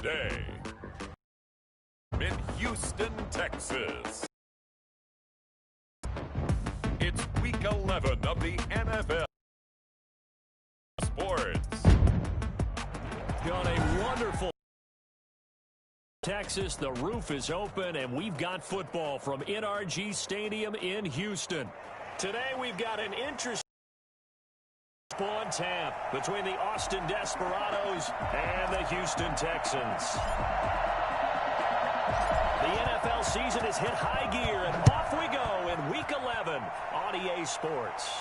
today. In Houston, Texas. It's week 11 of the NFL Sports. Got a wonderful Texas. The roof is open, and we've got football from NRG Stadium in Houston. Today we've got an interesting on tap between the Austin Desperados and the Houston Texans. The NFL season has hit high gear, and off we go in Week 11 on EA Sports.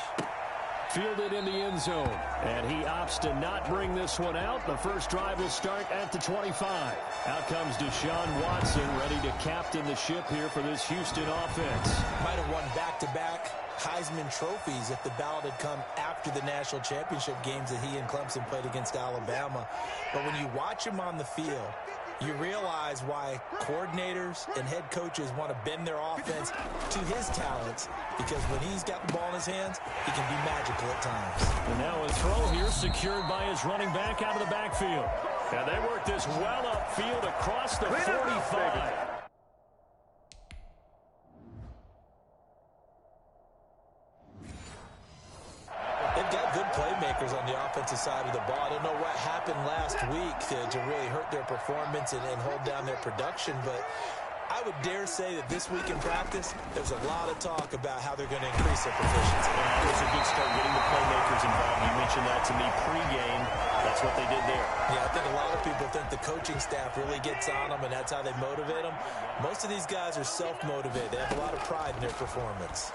Fielded in the end zone, and he opts to not bring this one out. The first drive will start at the 25. Out comes Deshaun Watson, ready to captain the ship here for this Houston offense. Might have won back-to-back Heisman trophies if the ballot had come after the national championship games that he and Clemson played against Alabama. But when you watch him on the field, you realize why coordinators and head coaches want to bend their offense to his talents, because when he's got the ball in his hands, he can be magical at times. And now a throw here secured by his running back out of the backfield. And they work this well upfield across the 45. They've got good playmakers on the offensive side of the ball. I don't know what happened last week to really hurt their performance and hold down their production, but I would dare say that this week in practice, there's a lot of talk about how they're going to increase their proficiency. It was a good start getting the playmakers involved. You mentioned that to me pregame. That's what they did there. Yeah, I think a lot of people think the coaching staff really gets on them, and that's how they motivate them. Most of these guys are self-motivated. They have a lot of pride in their performance.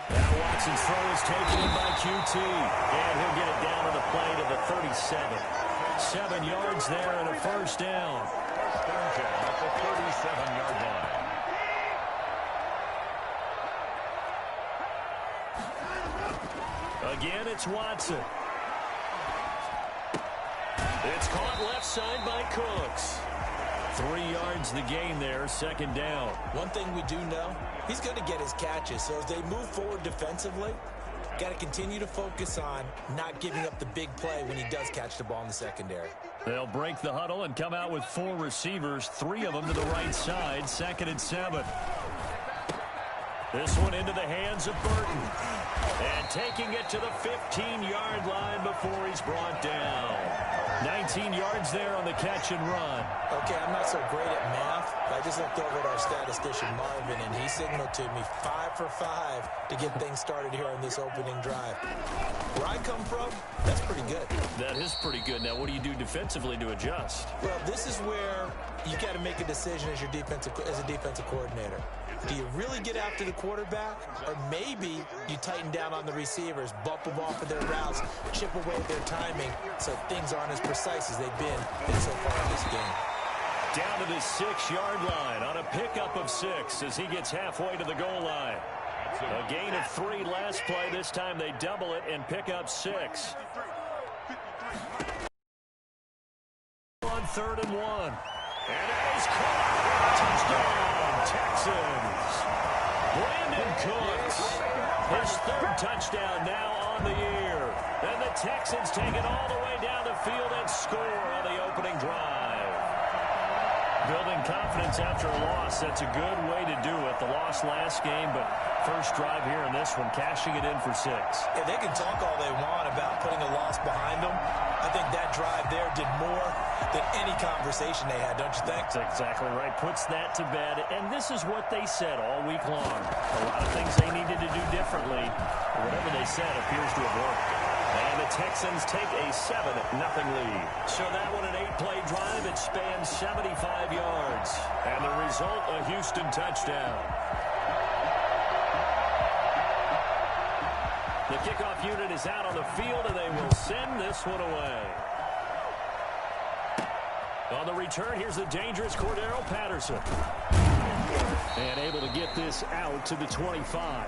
Now Watson's throw is taken in by QT, and he'll get it down to the play to the 37. 7 yards there and a first down. At the 37-yard line. Again, it's Watson. It's caught left side by Cooks. 3 yards the gain there, second down. One thing we do know, he's going to get his catches. So as they move forward defensively, got to continue to focus on not giving up the big play when he does catch the ball in the secondary. They'll break the huddle and come out with 4 receivers, 3 of them to the right side, 2nd and 7. This one into the hands of Burton. And taking it to the 15-yard line before he's brought down. 19 yards there on the catch and run. Okay, I'm not so great at math, but I just looked over at our statistician, Marvin, and he signaled to me 5 for 5 to get things started here on this opening drive. Where I come from, that's pretty good. That is pretty good. Now, what do you do defensively to adjust? Well, this is where you got to make a decision as a defensive coordinator. Do you really get after the quarterback, or maybe you tighten down on the receivers, bump them off of their routes, chip away at their timing so things aren't as precise as they've been so far in this game? Down to the 6-yard line on a pickup of 6 as he gets halfway to the goal line. A gain of 3 last play. This time they double it and pick up 6. On 3rd and 1. And it is caught. Touchdown, Texans. Brandon Cooks. His 3rd touchdown now on the year. And the Texans take it all the way down the field and score on the opening drive. Building confidence after a loss, that's a good way to do it. The loss last game, but first drive here in this one, cashing it in for 6. Yeah, they can talk all they want about putting a loss behind them. I think that drive there did more than any conversation they had, don't you think? That's exactly right. Puts that to bed, and this is what they said all week long. A lot of things they needed to do differently. Whatever they said appears to have worked. And the Texans take a 7-0 lead. So that one an 8-play drive. It spans 75 yards. And the result, a Houston touchdown. The kickoff unit is out on the field, and they will send this one away. On the return, here's the dangerous Cordero Patterson. And able to get this out to the 25.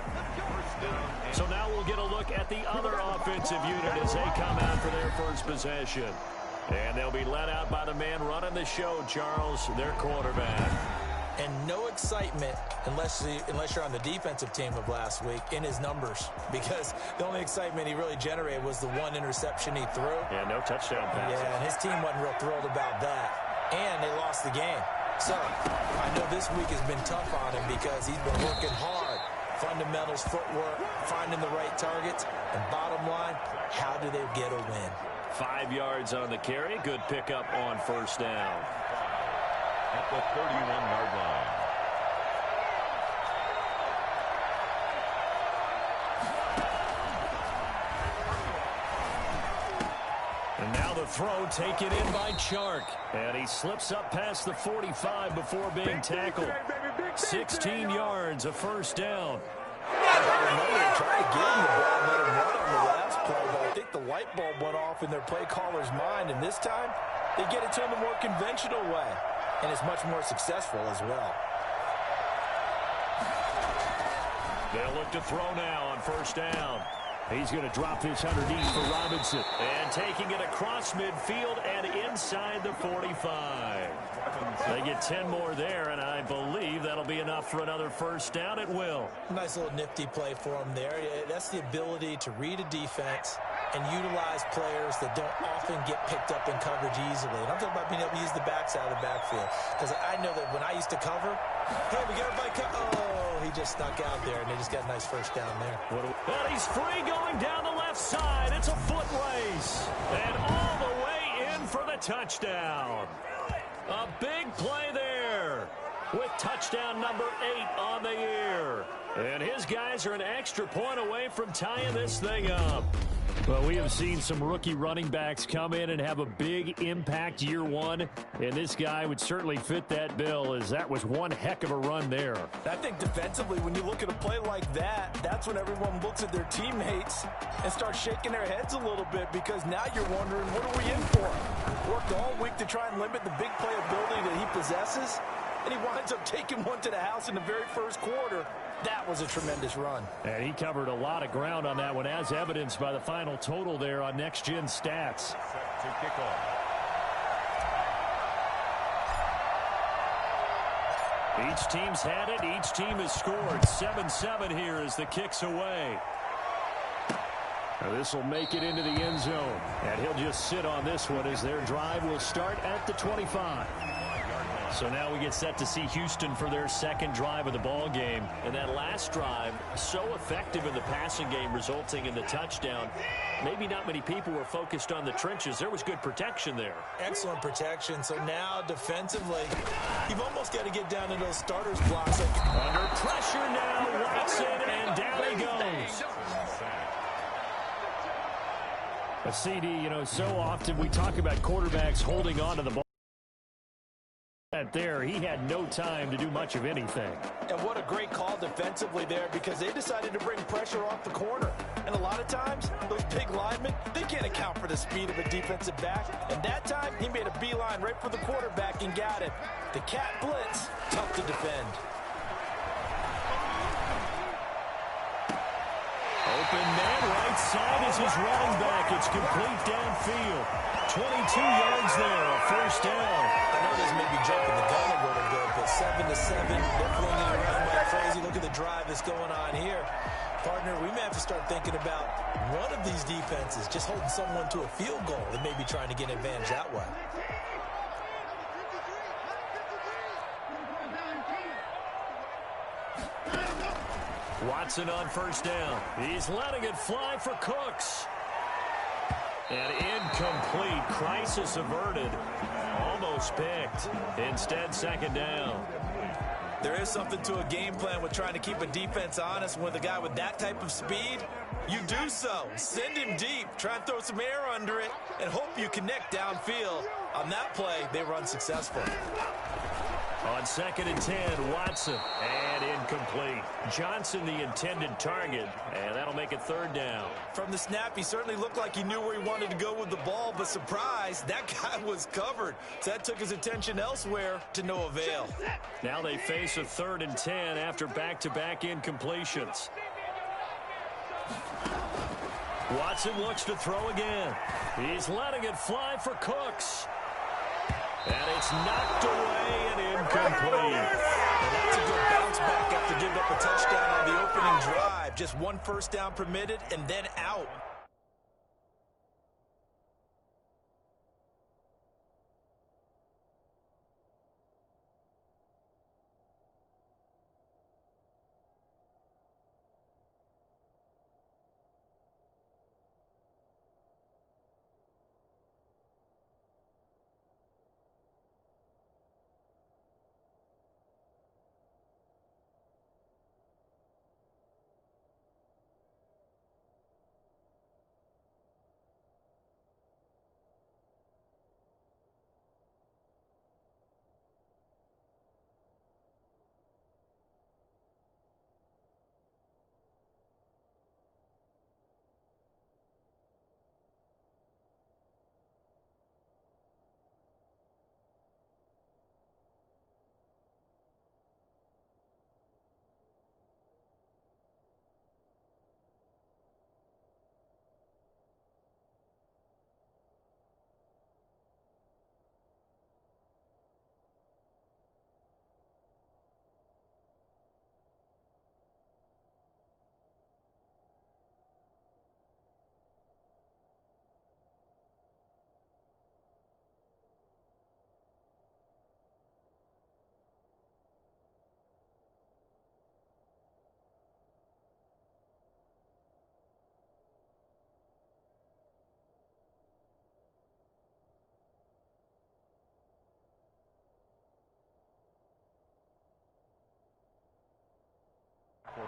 So now we'll get a look at the other offensive unit as they come out for their first possession. And they'll be led out by the man running the show, Charles, their quarterback. and no excitement unless you're on the defensive team of last week in his numbers, because the only excitement he really generated was the one interception he threw. Yeah, no touchdown passes. Yeah, and his team wasn't real thrilled about that, and they lost the game. So I know this week has been tough on him because he's been working hard. Fundamentals, footwork, finding the right targets, and bottom line, how do they get a win? 5 yards on the carry. Good pickup on first down. At the 31-yard line. And now the throw taken in by Chark. And he slips up past the 45 before being tackled. 16 yards, a first down. They tried to give him the ball and let him run on the last play, but I think the light bulb went off in their play caller's mind, and this time they get it to him a more conventional way, and it's much more successful as well. They'll look to throw now on first down. He's going to drop this underneath for Robinson. And taking it across midfield and inside the 45. They get 10 more there, and I believe that'll be enough for another first down. It will. Nice little nifty play for him there. That's the ability to read a defense and utilize players that don't often get picked up in coverage easily. And I'm talking about being able to use the backside of the backfield. Because I know that when I used to cover, hey, we got everybody oh, he just snuck out there, and they just got a nice first down there. And he's free going down the left side. It's a foot race. And all the way in for the touchdown. A big play there with touchdown number 8 on the year. And his guys are an extra point away from tying this thing up. Well, we have seen some rookie running backs come in and have a big impact year one, and this guy would certainly fit that bill, as that was one heck of a run there. I think defensively, when you look at a play like that, that's when everyone looks at their teammates and starts shaking their heads a little bit, because now you're wondering, what are we in for? Worked all week to try and limit the big play ability that he possesses, and he winds up taking one to the house in the very first quarter. That was a tremendous run. And he covered a lot of ground on that one, as evidenced by the final total there on Next Gen Stats. Set to kick off. Each team's had it. Each team has scored. 7-7 here as the kick's away. Now this will make it into the end zone. And he'll just sit on this one as their drive will start at the 25. So now we get set to see Houston for their second drive of the ball game. And that last drive, so effective in the passing game, resulting in the touchdown. Maybe not many people were focused on the trenches. There was good protection there. Excellent protection. So now defensively, you've almost got to get down to those starters blocks. Under pressure now, Watson, and down he goes. A CD, you know, so often we talk about quarterbacks holding on to the ball. There, he had no time to do much of anything. And what a great call defensively there, because they decided to bring pressure off the corner. And a lot of times, those big linemen, they can't account for the speed of a defensive back. And that time, he made a beeline right for the quarterback and got it. The cat blitz, tough to defend. Open man, right side is his running back. It's complete downfield. 22 yards there, a first down. I know this may be jumping the gun a little bit, but 7-7, they're flinging it around like crazy. Look at the drive that's going on here. Partner, we may have to start thinking about one of these defenses just holding someone to a field goal and maybe trying to get an advantage that way. Watson on first down. He's letting it fly for Cooks. And incomplete. Crisis averted. Almost picked. Instead, second down. There is something to a game plan with trying to keep a defense honest. With a guy with that type of speed, you do so. Send him deep. Try and throw some air under it and hope you connect downfield. On that play, they run successful. On 2nd and 10, Watson. And incomplete. Johnson the intended target. And that'll make it third down. From the snap, he certainly looked like he knew where he wanted to go with the ball, but surprise, that guy was covered. So that took his attention elsewhere to no avail. Now they face a 3rd and 10 after back-to-back incompletions. Watson looks to throw again. He's letting it fly for Cooks. And it's knocked away and incomplete. And that's a good bounce back after giving up a touchdown on the opening drive. Just one first down permitted and then out.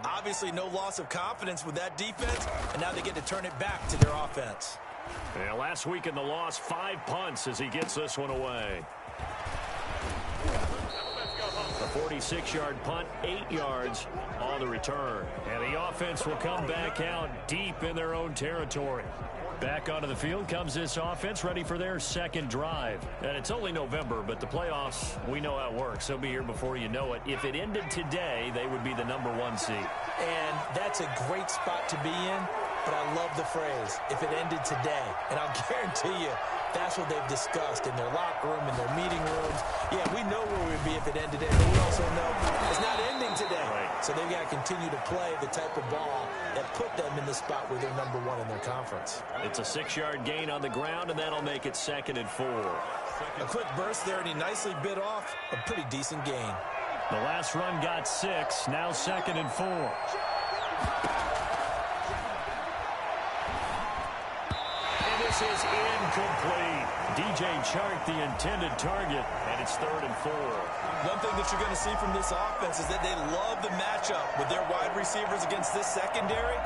Obviously, no loss of confidence with that defense, and now they get to turn it back to their offense. Yeah, last week in the loss, 5 punts as he gets this one away. A 46-yard punt, 8 yards on the return. And the offense will come back out deep in their own territory. Back onto the field comes this offense, ready for their second drive. And it's only November, but the playoffs, we know how it works. They'll be here before you know it. If it ended today, they would be the #1 seed. And that's a great spot to be in, but I love the phrase, if it ended today. And I'll guarantee you, that's what they've discussed in their locker room, in their meeting rooms. Yeah, we know where we'd be if it ended today, but we also know it's not ending today. Right. So they've got to continue to play the type of ball that put them in the spot where they're #1 in their conference. It's a 6-yard gain on the ground, and that'll make it 2nd and 4. A quick burst there, and he nicely bit off a pretty decent gain. The last run got 6, now 2nd and 4. And this is incomplete. DJ Chark, the intended target, and it's 3rd and 4. One thing that you're going to see from this offense is that they love the matchup with their wide receivers against this secondary.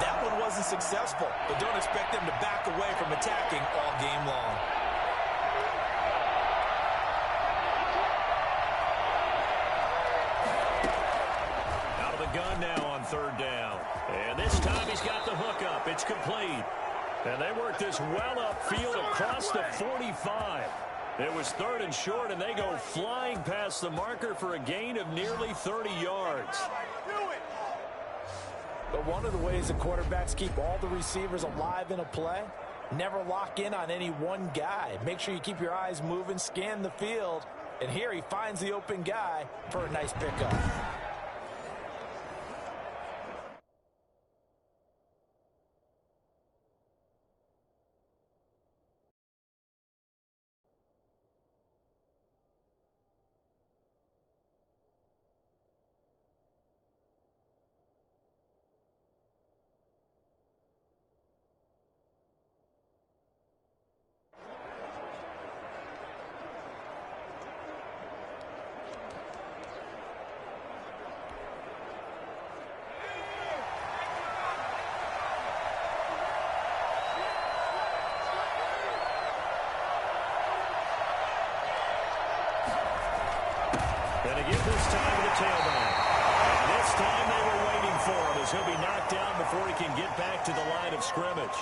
That one wasn't successful, but don't expect them to back away from attacking all game long. Out of the gun now on 3rd down. And this time he's got the hook up. It's complete. And they work this well upfield across the 45. It was 3rd and short, and they go flying past the marker for a gain of nearly 30 yards. But one of the ways the quarterbacks keep all the receivers alive in a play, never lock in on any one guy. Make sure you keep your eyes moving, scan the field, and here he finds the open guy for a nice pickup. And again this time to the tailback. And this time they were waiting for him as he'll be knocked down before he can get back to the line of scrimmage.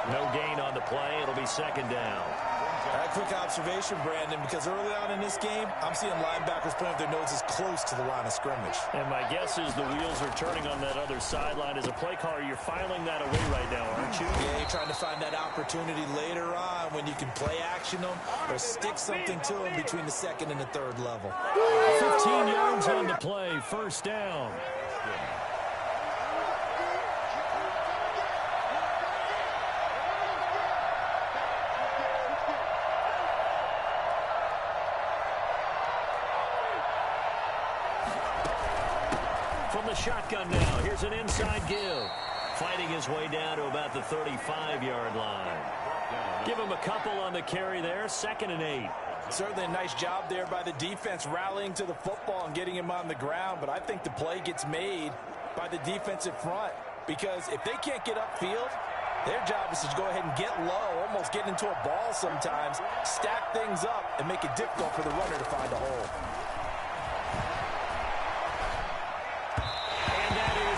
No gain on the play. It'll be 2nd down. A quick observation, Brandon, because early on in this game, I'm seeing linebackers playing with their noses close to the line of scrimmage. And my guess is the wheels are turning on that other sideline. As a play caller, you're filing that away right now, aren't you? Yeah, you're trying to find that opportunity later on when you can play action them or stick something to them between the second and the third level. 15 yards on the play, first down. From the shotgun now, here's an inside give. Fighting his way down to about the 35-yard line. Give him a couple on the carry there, 2nd and 8. Certainly a nice job there by the defense rallying to the football and getting him on the ground, but I think the play gets made by the defensive front because if they can't get upfield, their job is to go ahead and get low, almost get into a ball sometimes, stack things up, and make it difficult for the runner to find a hole.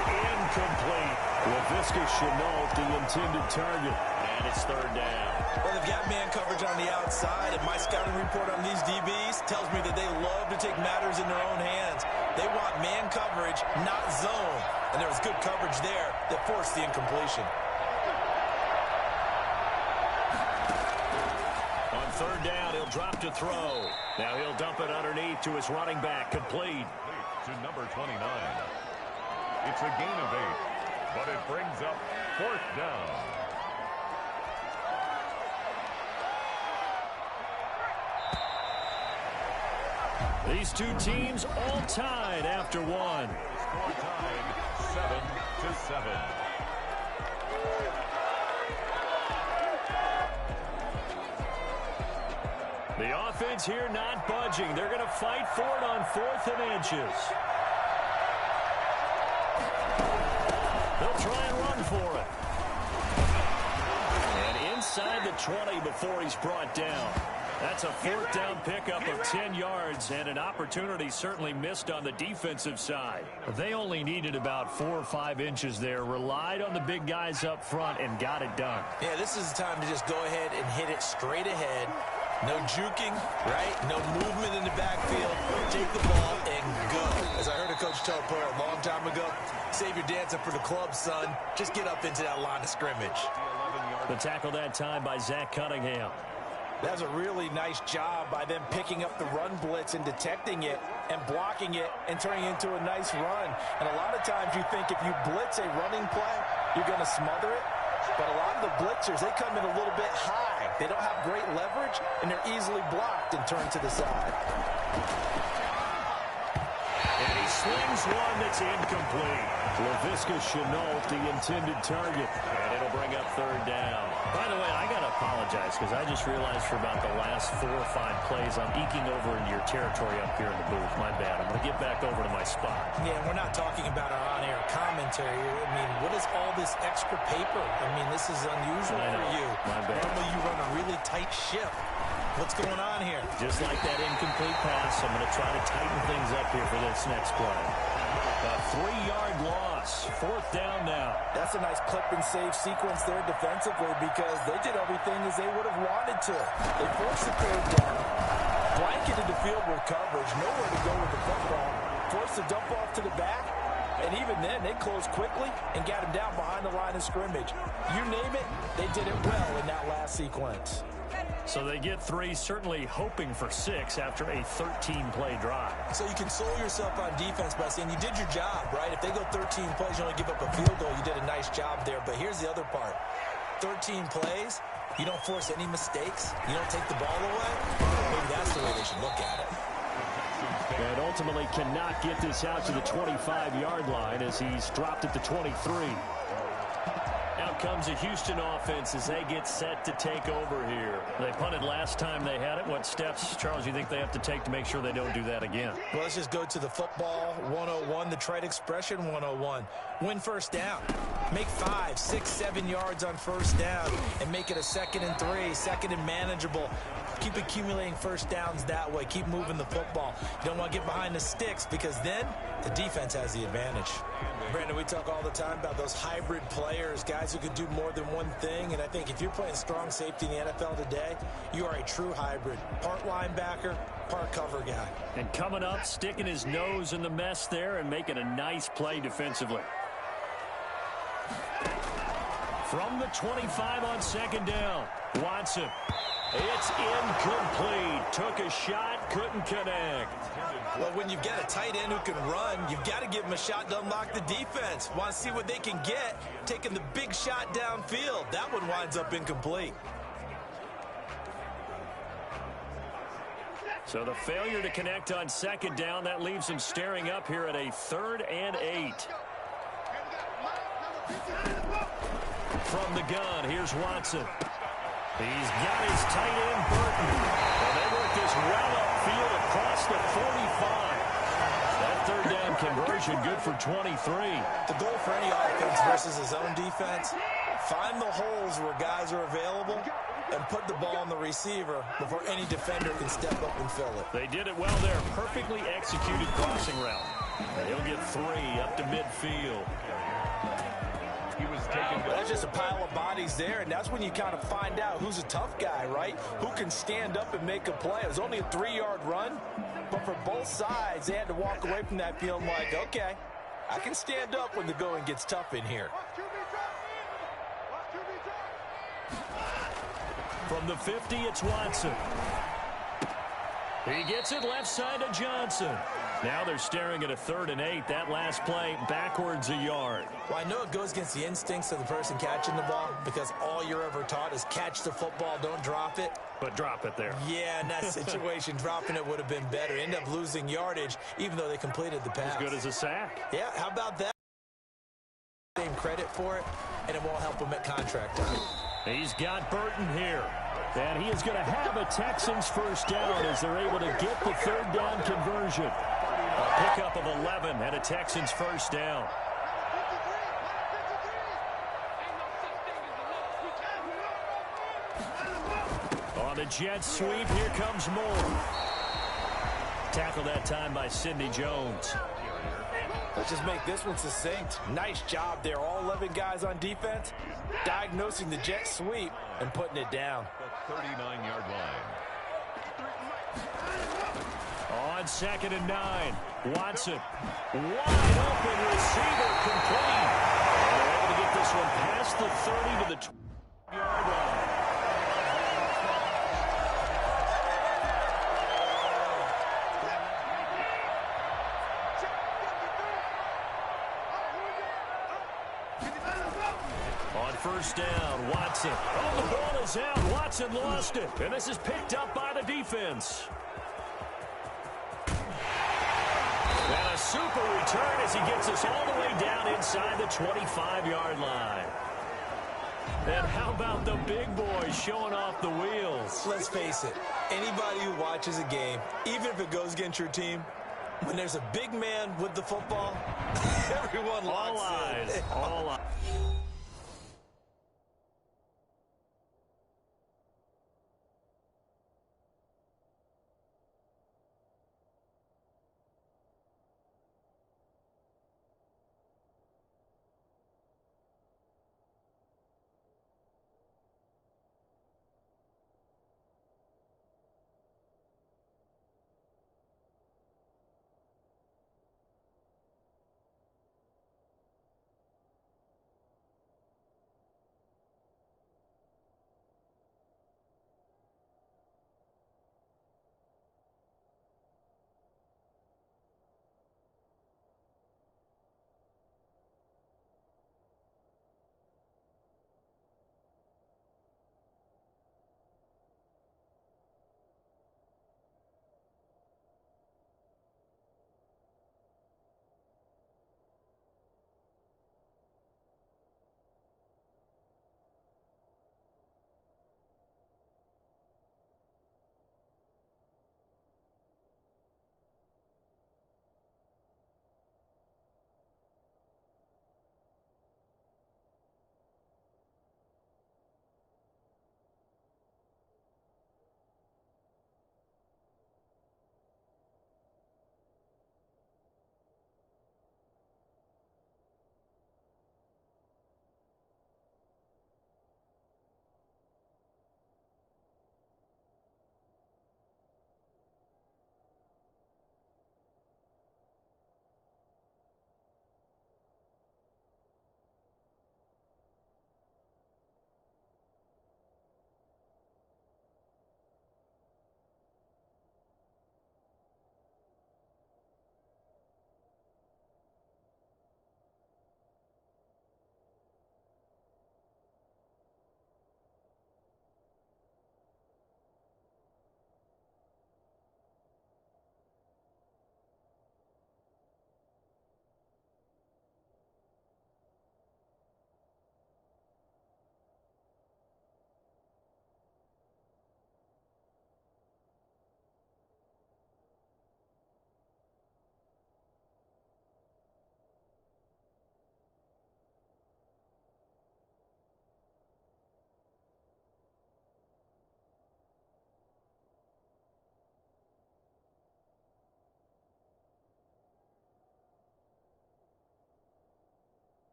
Incomplete. LaVisca Chenault, the intended target. And it's 3rd down. Well, they've got man coverage on the outside, and my scouting report on these DBs tells me that they love to take matters in their own hands. They want man coverage, not zone. And there was good coverage there that forced the incompletion. On 3rd down, he'll drop to throw. Now he'll dump it underneath to his running back. Complete. To number 29. It's a gain of 8, but it brings up 4th down. These two teams all tied after one. Score tied 7-7. The offense here not budging. They're going to fight for it on 4th and inches. They'll try and run for it. And inside the 20 before he's brought down. That's a 4th down pickup of 10 yards and an opportunity certainly missed on the defensive side. They only needed about 4 or 5 inches there, relied on the big guys up front and got it done. Yeah, this is the time to just go ahead and hit it straight ahead. No juking, right? No movement in the backfield. Take the ball and go. As I heard a coach tell a player a long time ago, save your dancing for the club, son. Just get up into that line of scrimmage. The tackle that time by Zach Cunningham. That was a really nice job by them picking up the run blitz and detecting it and blocking it and turning it into a nice run. And a lot of times you think if you blitz a running play, you're going to smother it. But a lot of the blitzers, they come in a little bit high. They don't have great leverage, and they're easily blocked and turned to the side. And he slings one that's incomplete. LaVisca Chenault, the intended target. And it'll bring up 3rd down. By the way, I got to apologize because I just realized for about the last 4 or 5 plays, I'm eking over into your territory up here in the booth. My bad. I'm going to get back over to my spot. Yeah, we're not talking about our on-air commentary. I mean, what is all this extra paper? I mean, this is unusual for you. My bad. Normally you run a really tight ship. What's going on here? Just like that incomplete pass, I'm going to try to tighten things up here for this next play. A 3-yard loss. 4th down now. That's a nice clip and save sequence there defensively because they did everything as they would have wanted to. They forced the 3rd down, blanketed the field with coverage, nowhere to go with the football, forced the dump off to the back, and even then they closed quickly and got him down behind the line of scrimmage. You name it, they did it well in that last sequence. So they get 3, certainly hoping for 6 after a 13-play drive. So you console yourself on defense by saying you did your job, right? If they go 13 plays, you only give up a field goal, you did a nice job there. But here's the other part. 13 plays, you don't force any mistakes, you don't take the ball away. Maybe that's the way they should look at it. And ultimately cannot get this out to the 25-yard line as he's dropped at the 23. Now comes a Houston offense as they get set to take over here. They punted last time they had it. What steps, Charles, you think they have to take to make sure they don't do that again? Well, let's just go to the football 101, the trade expression 101. Win 1st down. Make 5, 6, 7 yards on 1st down and make it a 2nd and 3, 2nd and manageable. Keep accumulating 1st downs that way. Keep moving the football. You don't want to get behind the sticks because then the defense has the advantage. Brandon, we talk all the time about those hybrid players, guys who could do more than one thing. And I think if you're playing strong safety in the NFL today, you are a true hybrid. Part linebacker, part cover guy. And coming up, sticking his nose in the mess there and making a nice play defensively. From the 25 on second down, Watson. It's incomplete. Took a shot, couldn't connect. Well, when you've got a tight end who can run, you've got to give him a shot to unlock the defense. Want to see what they can get, taking the big shot downfield. That one winds up incomplete. So the failure to connect on second down, that leaves him staring up here at a 3rd and 8. From the gun, here's Watson. He's got his tight end, Burton. And they work this well upfield across the 45. That 3rd down conversion good for 23. The goal for any offense versus his own defense, find the holes where guys are available and put the ball on the receiver before any defender can step up and fill it. They did it well there. Perfectly executed crossing route. And he'll get 3 up to midfield. That's just a pile of bodies there, and that's when you kind of find out who's a tough guy, right? Who can stand up and make a play. It was only a 3-yard run, but for both sides, they had to walk away from that feeling like, okay, I can stand up when the going gets tough in here. From the 50, it's Watson. He gets it left side to Johnson. Now they're staring at a 3rd and 8. That last play backwards a yard. Well, I know it goes against the instincts of the person catching the ball because all you're ever taught is catch the football, don't drop it. But drop it there. Yeah, in that situation, dropping it would have been better. End up losing yardage even though they completed the pass. As good as a sack. Yeah, how about that? Same credit for it, and it won't help him at contract time. He's got Burton here. And he is going to have a Texans first down as they're able to get the 3rd down conversion. A pickup of 11 and a Texans first down. On the jet sweep, here comes Moore. Tackled that time by Sidney Jones. Let's just make this one succinct. Nice job there. All 11 guys on defense diagnosing the jet sweep and putting it down. The 39-yard line. On 2nd and 9, Watson. Wide open receiver complete. And they're able to get this one past the 30 to the 20-yard line. On first down, Watson. Oh, the ball is out. Watson lost it. And this is picked up by the defense. And a super return as he gets us all the way down inside the 25-yard line. And how about the big boys showing off the wheels? Let's face it, anybody who watches a game, even if it goes against your team, when there's a big man with the football, everyone locks in. All eyes.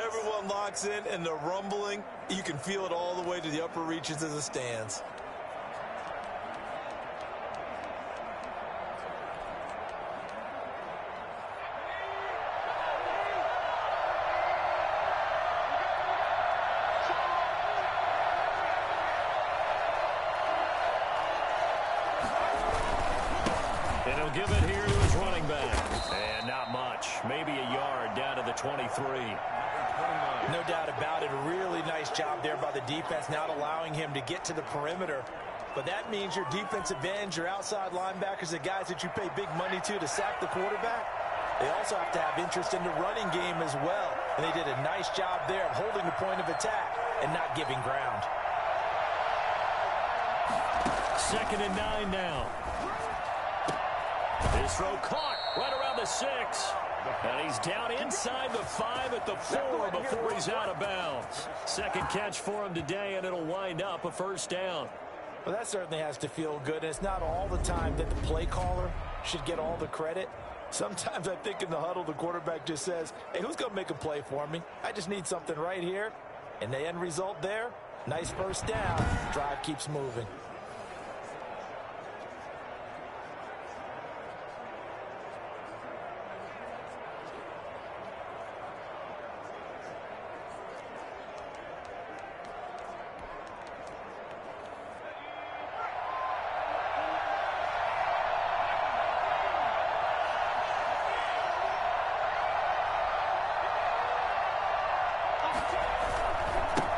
Everyone locks in, and the rumbling, you can feel it all the way to the upper reaches of the stands. And he'll give it here to his running back. And not much. Maybe a yard down to the 23. No doubt about it. A really nice job there by the defense, not allowing him to get to the perimeter. But that means your defensive ends, your outside linebackers, the guys that you pay big money to sack the quarterback, they also have to have interest in the running game as well. And they did a nice job there of holding the point of attack and not giving ground. 2nd and 9 now. His throw caught right around the 6. And he's down inside the 5 at the 4 before he's out of bounds. Second catch for him today, and it'll wind up a first down. Well, that certainly has to feel good. And it's not all the time that the play caller should get all the credit. Sometimes I think in the huddle, the quarterback just says, hey, who's going to make a play for me? I just need something right here. And the end result there, nice first down. Drive keeps moving.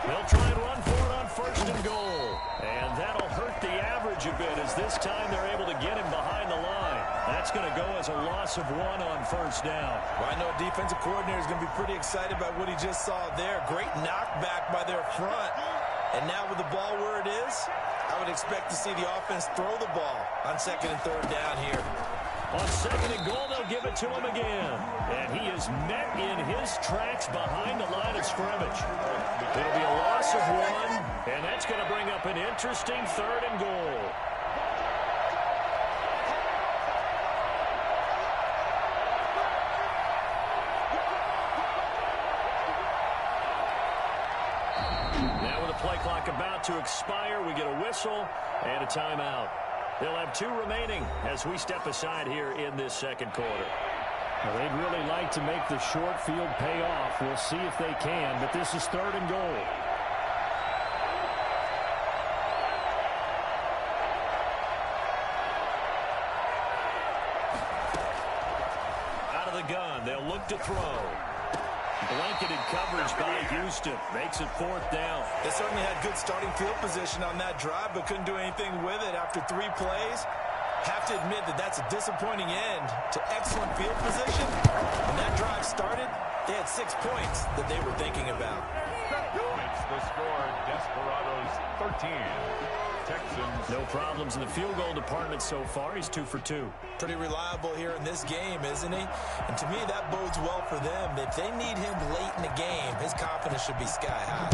They'll try and run for it on 1st and goal. And that'll hurt the average a bit as this time they're able to get him behind the line. That's going to go as a loss of 1 on 1st down. Well, I know a defensive coordinator is going to be pretty excited about what he just saw there. Great knockback by their front. And now with the ball where it is, I would expect to see the offense throw the ball on 2nd and 3rd down here. On 2nd and goal, they'll give it to him again. And he is met in his tracks behind the line of scrimmage. It'll be a loss of 1, and that's going to bring up an interesting 3rd and goal. Now with the play clock about to expire, we get a whistle and a timeout. They'll have 2 remaining as we step aside here in this 2nd quarter. Well, they'd really like to make the short field pay off. We'll see if they can, but this is 3rd and goal. Out of the gun, they'll look to throw. Blanketed coverage by Houston. Makes it 4th down. They certainly had good starting field position on that drive, but couldn't do anything with it after 3 plays. Have to admit that that's a disappointing end to excellent field position. When that drive started, they had 6 points that they were thinking about. Makes the score Desperados 13. Texans. No problems in the field goal department so far. He's 2 for 2. Pretty reliable here in this game, isn't he? And to me, that bodes well for them. If they need him late in the game, his confidence should be sky high.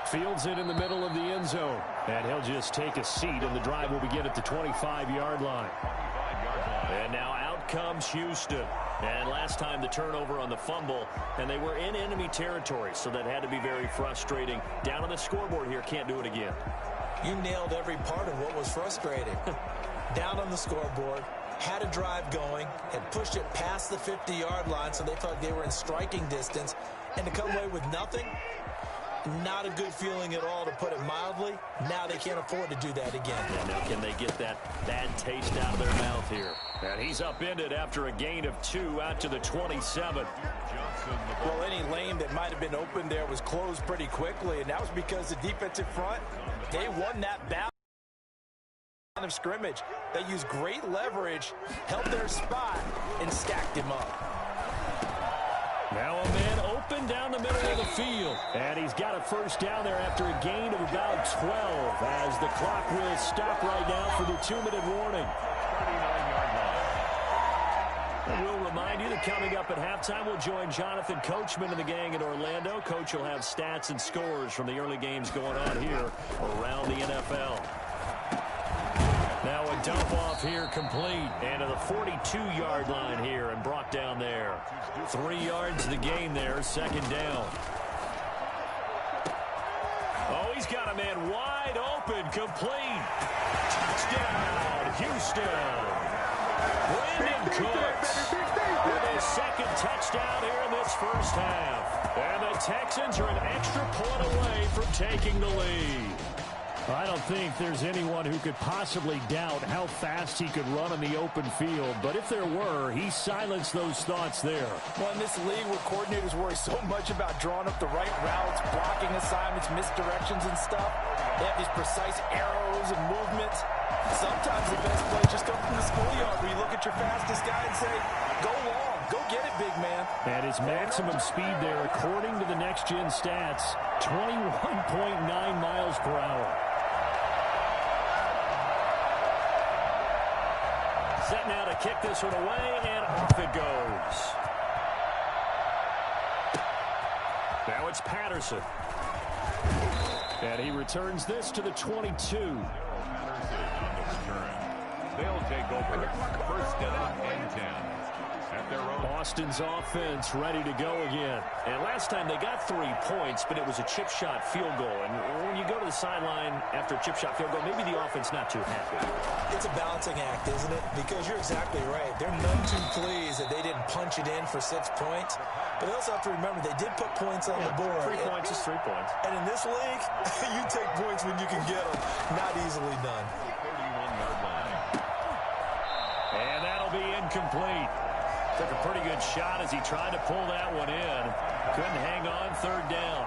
Fields it in the middle of the end zone. And he'll just take a seat, and the drive will begin at the 25-yard line. And now out comes Houston. And last time the turnover on the fumble, and they were in enemy territory, so that had to be very frustrating. Down on the scoreboard here, can't do it again. You nailed every part of what was frustrating. Down on the scoreboard, had a drive going, had pushed it past the 50-yard line, so they felt they were in striking distance, and to come away with nothing, not a good feeling at all, to put it mildly. Now they can't afford to do that again. And now can they get that bad taste out of their mouth here? And he's upended after a gain of 2 out to the 27. Well, any lane that might have been open there was closed pretty quickly, and that was because the defensive front, they won that battle of scrimmage. They used great leverage, held their spot, and stacked him up. Now a man open down the middle of the field. And he's got a first down there after a gain of about 12 as the clock will stop right now for the 2-minute warning. 39-yard line. And we'll remind you that coming up at halftime, we'll join Jonathan Coachman and the gang in Orlando. Coach will have stats and scores from the early games going on here around the NFL. Now a dump off here complete. And to the 42-yard line here and brought down there. 3 yards to the gain there, second down. Oh, he's got a man wide open, complete. Touchdown, Houston. Brandon Cooks with his second touchdown here in this first half. And the Texans are an extra point away from taking the lead. I don't think there's anyone who could possibly doubt how fast he could run on the open field. But if there were, he silenced those thoughts there. Well, in this league where coordinators worry so much about drawing up the right routes, blocking assignments, misdirections and stuff, they have these precise arrows and movements. Sometimes the best plays just come from the schoolyard where you look at your fastest guy and say, go long, go get it, big man. And his maximum speed there, according to the next-gen stats, 21.9 miles per hour. Set now to kick this one away, and off it goes. Now it's Patterson. And he returns this to the 22. Patterson on the return. They'll take over. First down and 10. At their own. Boston's offense ready to go again. And last time they got 3 points, but it was a chip shot field goal. And when you go to the sideline after a chip shot field goal, maybe the offense not too happy. It's a balancing act, isn't it? Because you're exactly right. They're none too pleased that they didn't punch it in for 6 points. But they also have to remember they did put points on the board. 3 points is 3 points. And in this league, you take points when you can get them. Not easily done. 31-yard line. And that'll be incomplete. Took a pretty good shot as he tried to pull that one in. Couldn't hang on, third down.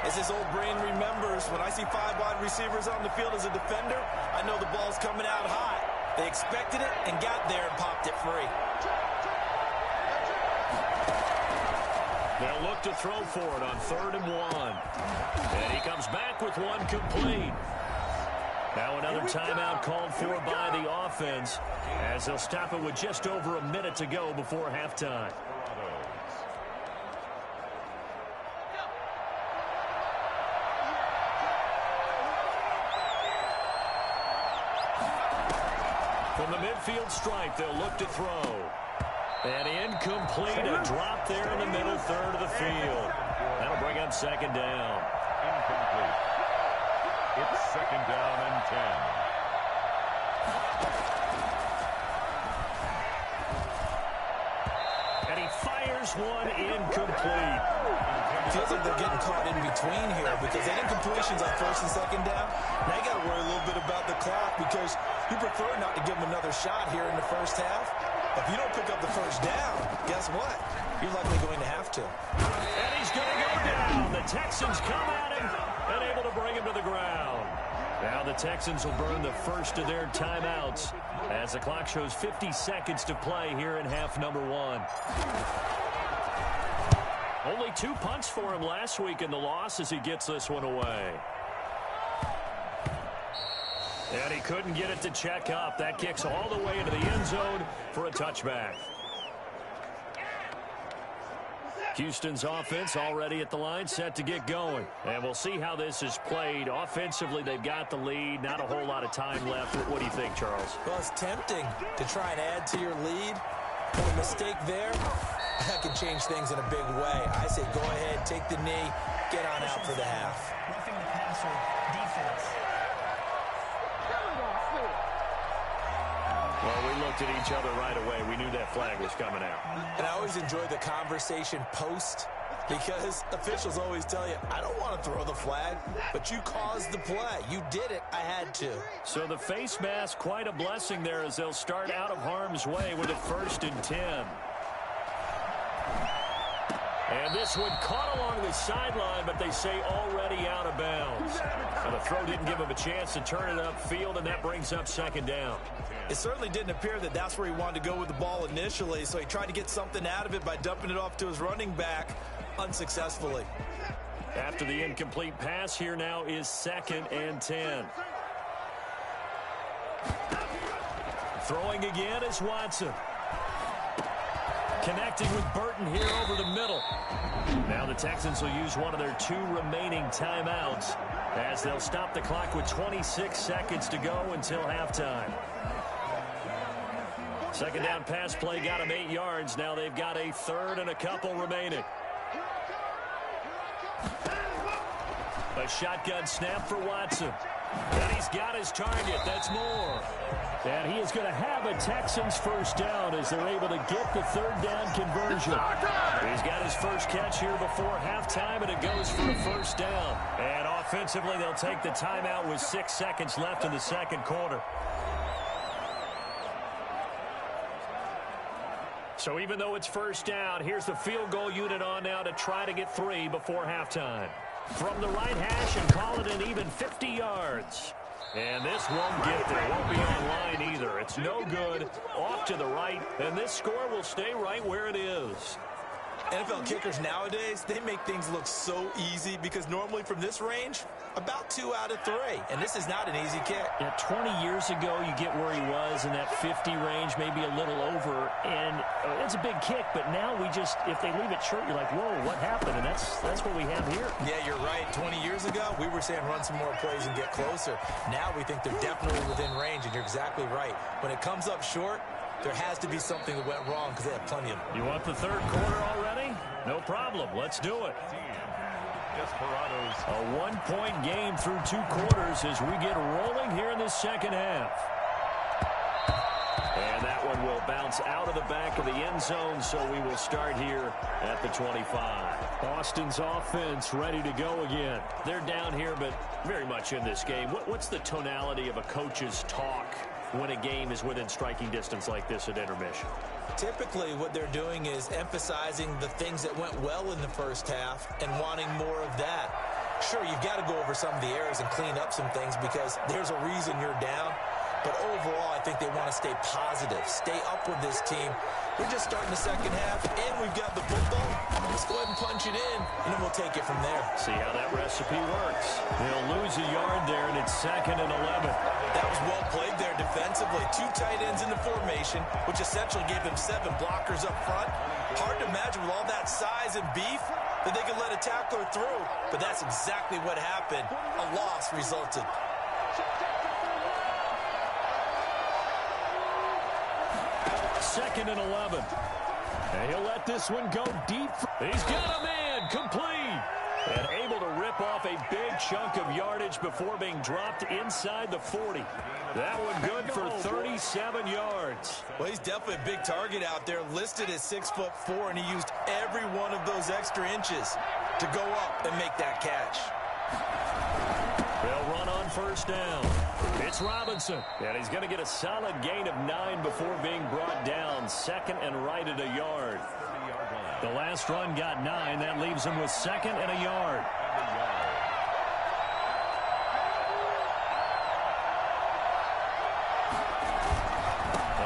As this old brain remembers, when I see 5 wide receivers on the field as a defender, I know the ball's coming out high. They expected it and got there and popped it free. They'll look to throw for it on 3rd and 1. And he comes back with one complete. Now another timeout called for by the offense as they'll stop it with just over a minute to go before halftime. From the midfield stripe, they'll look to throw. And incomplete, a drop there in the middle third of the field. That'll bring up second down. Incomplete. It's second down and 10. And he fires one incomplete. Feels like they're getting caught in between here because they didn't completions on 1st and 2nd down. Now you got to worry a little bit about the clock because you prefer not to give them another shot here in the first half. If you don't pick up the first down, guess what? You're likely going to have to. And he's going to go down. The Texans come at him and able to bring him to the ground. Now the Texans will burn the first of their timeouts as the clock shows 50 seconds to play here in half number 1. Only 2 punts for him last week in the loss as he gets this one away. And he couldn't get it to check up. That kicks all the way into the end zone for a touchback. Houston's offense already at the line, set to get going. And we'll see how this is played. Offensively, they've got the lead. Not a whole lot of time left. What do you think, Charles? Well, it's tempting to try and add to your lead. But a mistake there, that can change things in a big way. I say go ahead, take the knee, get on out for the half. Roughing the passer defense. Well, we looked at each other right away. We knew that flag was coming out. And I always enjoy the conversation post because officials always tell you, I don't want to throw the flag, but you caused the play. You did it. I had to. So the face mask, quite a blessing there as they'll start out of harm's way with a 1st and 10. And this one caught along the sideline, but they say already out of bounds. Now the throw didn't give him a chance to turn it upfield, and that brings up second down. It certainly didn't appear that that's where he wanted to go with the ball initially, so he tried to get something out of it by dumping it off to his running back unsuccessfully. After the incomplete pass, here now is 2nd and 10. Throwing again is Watson. Connecting with Burton here over the middle. Now the Texans will use one of their 2 remaining timeouts as they'll stop the clock with 26 seconds to go until halftime. Second down pass play got them 8 yards. Now they've got a third and a couple remaining. A shotgun snap for Watson. And he's got his target. That's Moore. And he is going to have a Texans first down as they're able to get the third down conversion. He's got his first catch here before halftime, and it goes for a first down. And offensively, they'll take the timeout with 6 seconds left in the second quarter. So even though it's first down, here's the field goal unit on now to try to get 3 before halftime. From the right hash and call it an even 50 yards. And this won't get there. Won't be online either. It's no good. Off to the right. And this score will stay right where it is. NFL kickers nowadays, they make things look so easy because normally from this range, about 2 out of 3. And this is not an easy kick. Yeah, 20 years ago, you get where he was in that 50 range, maybe a little over. And it's a big kick, but now we just, if they leave it short, you're like, whoa, what happened? And that's what we have here. Yeah, you're right. 20 years ago, we were saying run some more plays and get closer. Now we think they're definitely within range, and you're exactly right. When it comes up short, there has to be something that went wrong because they have plenty of them. You want the third quarter already? No problem. Let's do it. Desperados. A 1-point game through 2 quarters as we get rolling here in the second half. And that one will bounce out of the back of the end zone, so we will start here at the 25. Austin's offense ready to go again. They're down here, but very much in this game. What's the tonality of a coach's talk when a game is within striking distance like this at intermission? Typically, what they're doing is emphasizing the things that went well in the first half and wanting more of that. Sure, you've got to go over some of the errors and clean up some things because there's a reason you're down. But overall, I think they want to stay positive, stay up with this team. We're just starting the second half, and we've got the football. Let's go ahead and punch it in, and then we'll take it from there. See how that recipe works. They'll lose a yard there, and it's 2nd and 11. That was well played there defensively. 2 tight ends in the formation, which essentially gave them 7 blockers up front. Hard to imagine with all that size and beef that they could let a tackler through, but that's exactly what happened. A loss resulted. Second and 11. And he'll let this one go deep. He's got a man complete. And able to rip off a big chunk of yardage before being dropped inside the 40. That one good for 37 yards. Well, he's definitely a big target out there, listed as 6'4", and he used every one of those extra inches to go up and make that catch. They'll run on first down. It's Robinson, and he's going to get a solid gain of 9 before being brought down. 2nd and right at a yard. The last run got 9. That leaves him with 2nd and a yard.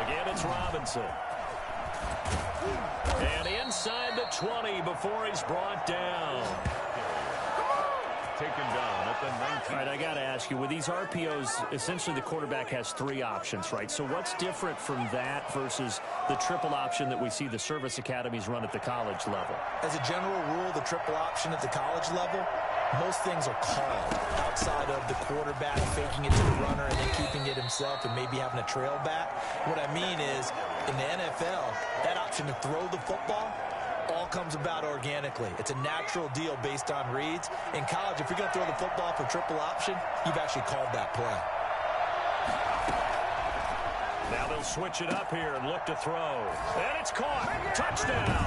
Again, it's Robinson. And inside the 20 before he's brought down. Taken down at the 19. All right, I got to ask you, with these RPOs, essentially the quarterback has 3 options, right? So what's different from that versus the triple option that we see the service academies run at the college level? As a general rule, the triple option at the college level, most things are called outside of the quarterback faking it to the runner and then keeping it himself and maybe having a trail back. What I mean is, in the NFL, that option to throw the football all comes about organically. It's a natural deal based on reads. In college, if you're going to throw the football for triple option, you've actually called that play. Now they'll switch it up here and look to throw. And it's caught. Touchdown.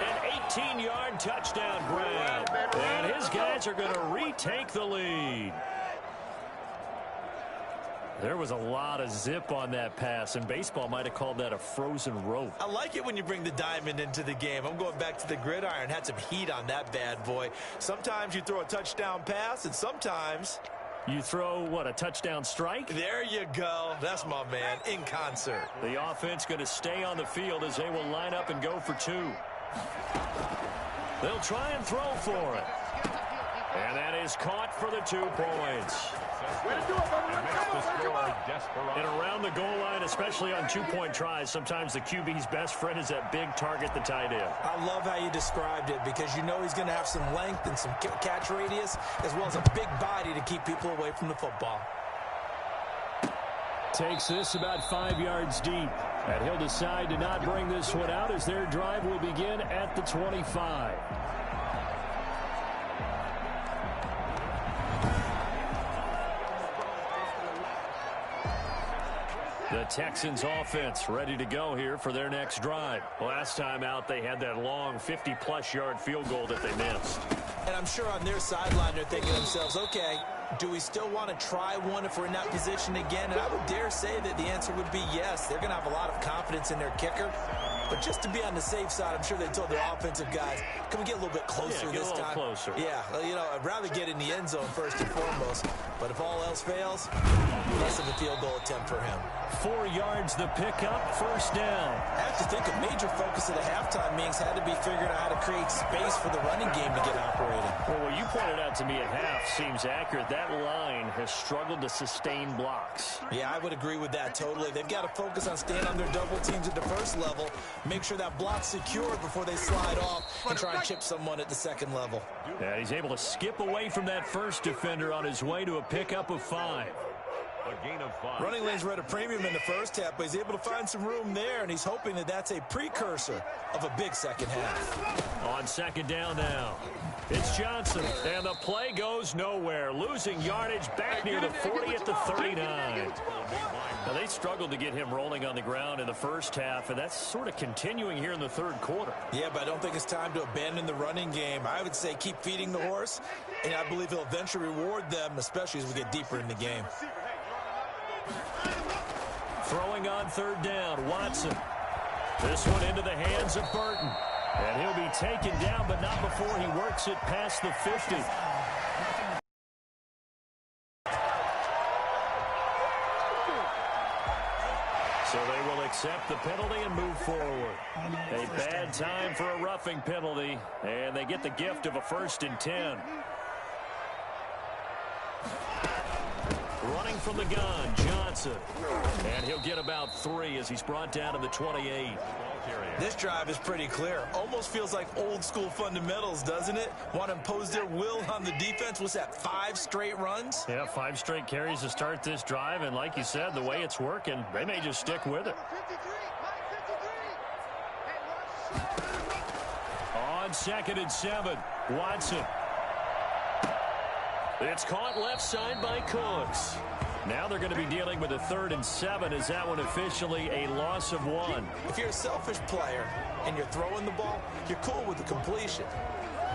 An 18-yard touchdown grab. And his guys are going to retake the lead. There was a lot of zip on that pass, and baseball might have called that a frozen rope. I like it when you bring the diamond into the game. I'm going back to the gridiron. Had some heat on that bad boy. Sometimes you throw a touchdown pass, and sometimes you throw, what, a touchdown strike? There you go. That's my man, in concert. The offense going to stay on the field as they will line up and go for 2. They'll try and throw for it. And that is caught for the 2 points. And makes the score Desperados. And around the goal line, especially on 2-point tries, sometimes the QB's best friend is that big target, the tight end. I love how you described it because you know he's going to have some length and some catch radius as well as a big body to keep people away from the football. Takes this about 5 yards deep. And he'll decide to not bring this one out as their drive will begin at the 25. The Texans offense ready to go here for their next drive. Last time out, they had that long 50-plus yard field goal that they missed. And I'm sure on their sideline they're thinking to themselves, okay, do we still want to try one if we're in that position again? And I would dare say that the answer would be yes. They're going to have a lot of confidence in their kicker. But just to be on the safe side, I'm sure they told their offensive guys, can we get a little bit closer this time? Yeah, get a little closer. Yeah, you know, I'd rather get in the end zone first and foremost. But if all else fails, less of a field goal attempt for him. 4 yards the pickup, first down. I have to think a major focus of the halftime meetings had to be figuring out how to create space for the running game to get operating. Well, what you pointed out to me at half seems accurate. That line has struggled to sustain blocks. Yeah, I would agree with that totally. They've got to focus on staying on their double teams at the first level, make sure that block's secured before they slide off and try and chip someone at the second level. Yeah, he's able to skip away from that first defender on his way to a pickup of 5. A gain of 5. Running lanes were at a premium in the first half, but he's able to find some room there, and he's hoping that that's a precursor of a big second half. On second down now, it's Johnson, and the play goes nowhere, losing yardage back near the 40 at the 39. Now, they struggled to get him rolling on the ground in the first half, and that's sort of continuing here in the third quarter. Yeah, but I don't think it's time to abandon the running game. I would say keep feeding the horse, and I believe he'll eventually reward them, especially as we get deeper in the game. Throwing on third down, Watson. This one into the hands of Burton. And he'll be taken down, but not before he works it past the 50. So they will accept the penalty and move forward. A bad time for a roughing penalty, and they get the gift of a 1st and 10. Running from the gun, Johnson. And he'll get about 3 as he's brought down to the 28. This drive is pretty clear. Almost feels like old school fundamentals, doesn't it? Want to impose their will on the defense. What's that, 5 straight runs? Yeah, 5 straight carries to start this drive. And like you said, the way it's working, they may just stick with it. On 2nd and 7, Watson. It's caught left side by Cooks. Now they're going to be dealing with a 3rd and 7. Is that one officially a loss of 1? If you're a selfish player and you're throwing the ball, you're cool with the completion.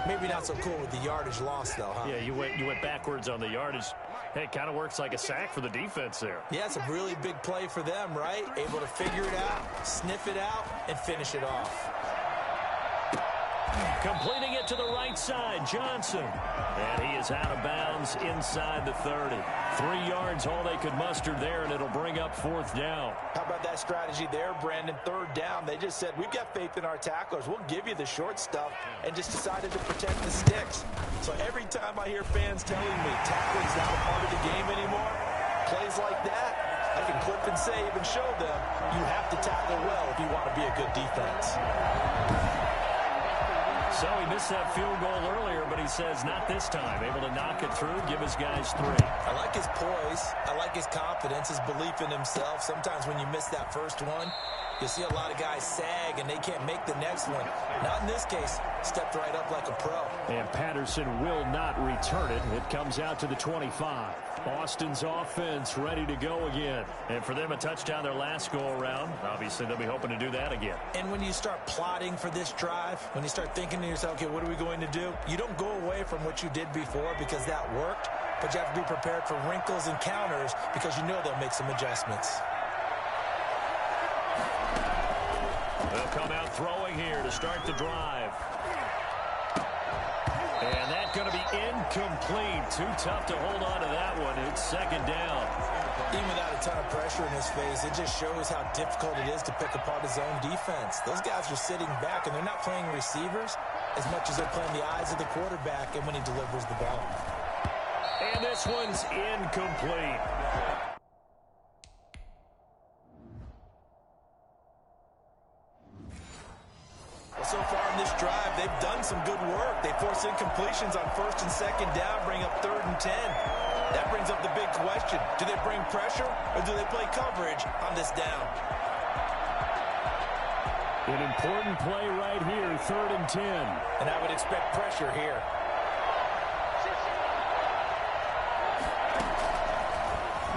Maybe not so cool with the yardage loss, though, huh? Yeah, you went backwards on the yardage. Hey, it kind of works like a sack for the defense there. Yeah, it's a really big play for them, right? Able to figure it out, sniff it out, and finish it off. Completing it to the right side, Johnson. And he is out of bounds inside the 30. 3 yards, all they could muster there, and it'll bring up 4th down. How about that strategy there, Brandon? 3rd down. They just said, we've got faith in our tacklers. We'll give you the short stuff, and just decided to protect the sticks. So every time I hear fans telling me tackling's not a part of the game anymore, plays like that, I can clip and save and show them you have to tackle well if you want to be a good defense. So he missed that field goal earlier, but he says not this time. Able to knock it through, give his guys 3. I like his poise. I like his confidence, his belief in himself. Sometimes when you miss that first one, you see a lot of guys sag and they can't make the next one. Not in this case. Stepped right up like a pro. And Patterson will not return it. It comes out to the 25. Austin's offense ready to go again. And for them, a touchdown their last go-around. Obviously, they'll be hoping to do that again. And when you start plotting for this drive, when you start thinking to yourself, okay, what are we going to do? You don't go away from what you did before because that worked, but you have to be prepared for wrinkles and counters because you know they'll make some adjustments. They'll come out throwing here to start the drive. And that's going to be incomplete. Too tough to hold on to that one. It's 2nd down. Even without a ton of pressure in his face, it just shows how difficult it is to pick apart his own defense. Those guys are sitting back, and they're not playing receivers. as much as they're playing the eyes of the quarterback and when he delivers the ball. And this one's incomplete. Well, so far in this drive, they've done some good work. They force incompletions on 1st and 2nd down, bring up 3rd and 10. That brings up the big question. Do they bring pressure or do they play coverage on this down? An important play right here, 3rd and 10. And I would expect pressure here.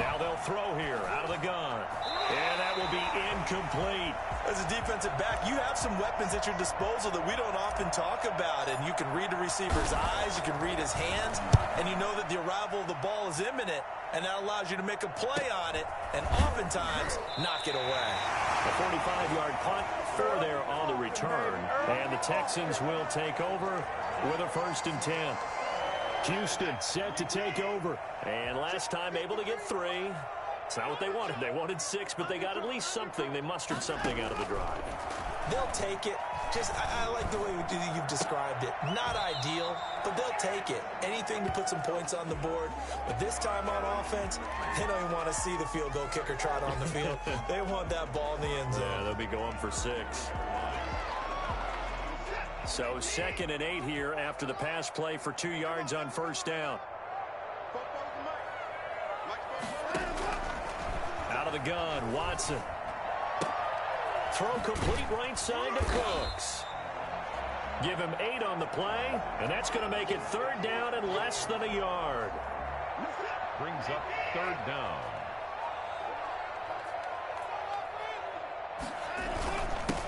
Now they'll throw here out of the gun. And that will be incomplete. As a defensive back, you have some weapons at your disposal that we don't often talk about. And you can read the receiver's eyes, you can read his hands, and you know that the arrival of the ball is imminent, and that allows you to make a play on it and oftentimes knock it away. A 45-yard punt for there on the return. And the Texans will take over with a 1st and 10. Houston set to take over. And last time able to get 3. It's not what they wanted. They wanted 6, but they got at least something. They mustered something out of the drive. They'll take it. I like the way you've described it. Not ideal, but they'll take it. Anything to put some points on the board. But this time on offense, they don't even want to see the field goal kicker trot on the field. They want that ball in the end zone. Yeah, they'll be going for 6. So 2nd and 8 here after the pass play for 2 yards on 1st down. Out of the gun, Watson. Throw complete right side to Cooks. Give him 8 on the play, and that's going to make it 3rd down and less than a yard. Brings up 3rd down.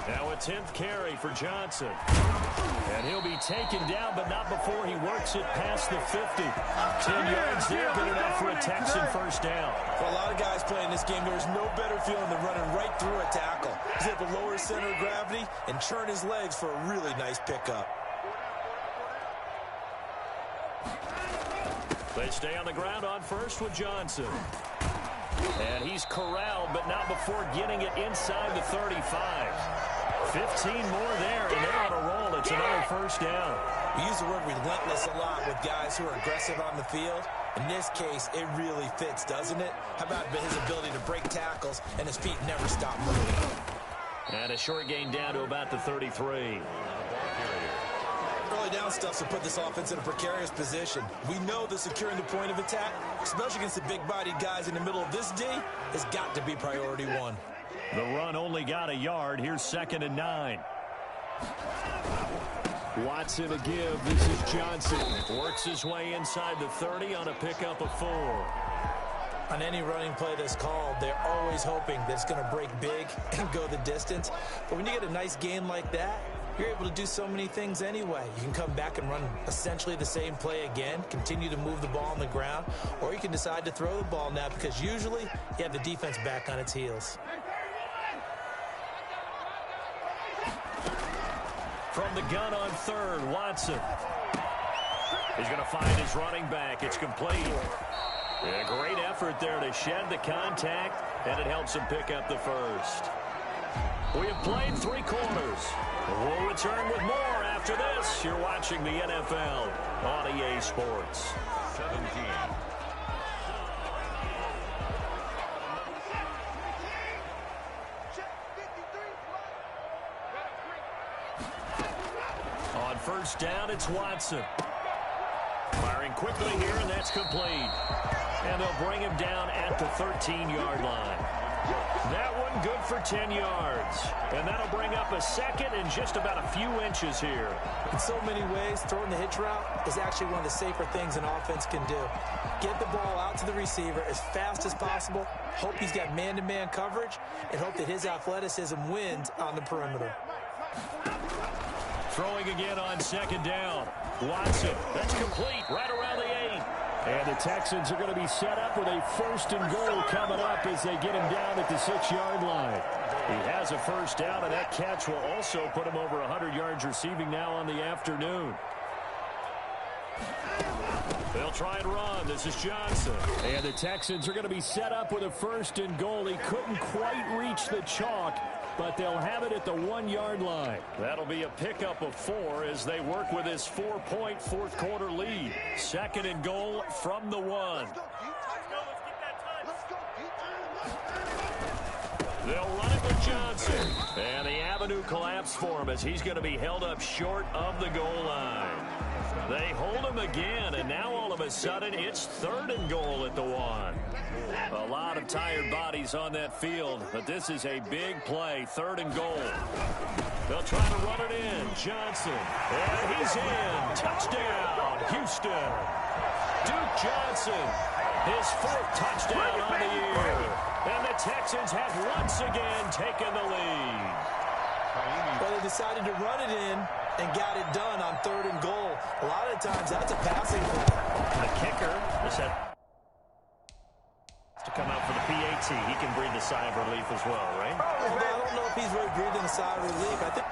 Now a 10th carry for Johnson. And he'll be taken down, but not before he works it past the 50. 10 yards there, good enough for a Texan 1st down. For a lot of guys playing this game, there's no better feeling than running right through a tackle. He's able to lower his center of gravity and churn his legs for a really nice pickup. They stay on the ground on 1st with Johnson. And he's corralled, but not before getting it inside the 35. 15 more there, and they're on a roll. It's another 1st down. We use the word relentless a lot with guys who are aggressive on the field. In this case, it really fits, doesn't it? How about his ability to break tackles and his feet never stop moving? And a short gain down to about the 33. Early down stuff will put this offense in a precarious position. We know that securing the point of attack, especially against the big-bodied guys in the middle of this D, has got to be priority 1. The run only got a yard. Here's 2nd and 9. Watson a give. This is Johnson. Works his way inside the 30 on a pickup of 4. On any running play that's called, they're always hoping that it's going to break big and go the distance. But when you get a nice gain like that, you're able to do so many things anyway. You can come back and run essentially the same play again, continue to move the ball on the ground, or you can decide to throw the ball now because usually you have the defense back on its heels. From the gun on 3rd, Watson. He's going to find his running back. It's complete. And a great effort there to shed the contact, and it helps him pick up the 1st. We have played 3 quarters. We'll return with more after this. You're watching the NFL on EA Sports. 17. On 1st down, it's Watson. Firing quickly here, and that's complete. And they'll bring him down at the 13-yard line. That one good for 10 yards. And that'll bring up a 2nd and just about a few inches here. In so many ways, throwing the hitch route is actually one of the safer things an offense can do. Get the ball out to the receiver as fast as possible, hope he's got man-to-man coverage, and hope that his athleticism wins on the perimeter. Throwing again on 2nd down. Watson, that's complete right around the 8. And the Texans are going to be set up with a 1st and goal coming up as they get him down at the 6-yard line. He has a 1st down, and that catch will also put him over 100 yards receiving now on the afternoon. They'll try and run. This is Johnson. And the Texans are going to be set up with a 1st and goal. He couldn't quite reach the chalk, but they'll have it at the 1-yard line. That'll be a pickup of 4 as they work with this 4-point fourth-quarter lead. 2nd and goal from the 1. They'll run it with Johnson. And the avenue collapsed for him as he's going to be held up short of the goal line. They hold him again, and now all of a sudden it's 3rd and goal at the 1. A lot of tired bodies on that field, but this is a big play, 3rd and goal. They'll try to run it in. Johnson, and he's in. Touchdown, Houston. Duke Johnson, his 4th touchdown on the year. And the Texans have once again taken the lead. Well, they decided to run it in and got it done on 3rd and goal. A lot of times that's a passing play. The kicker is set to come out for the PAT. He can breathe a sigh of relief as well, right? Although I don't know if he's really breathing a sigh of relief. I think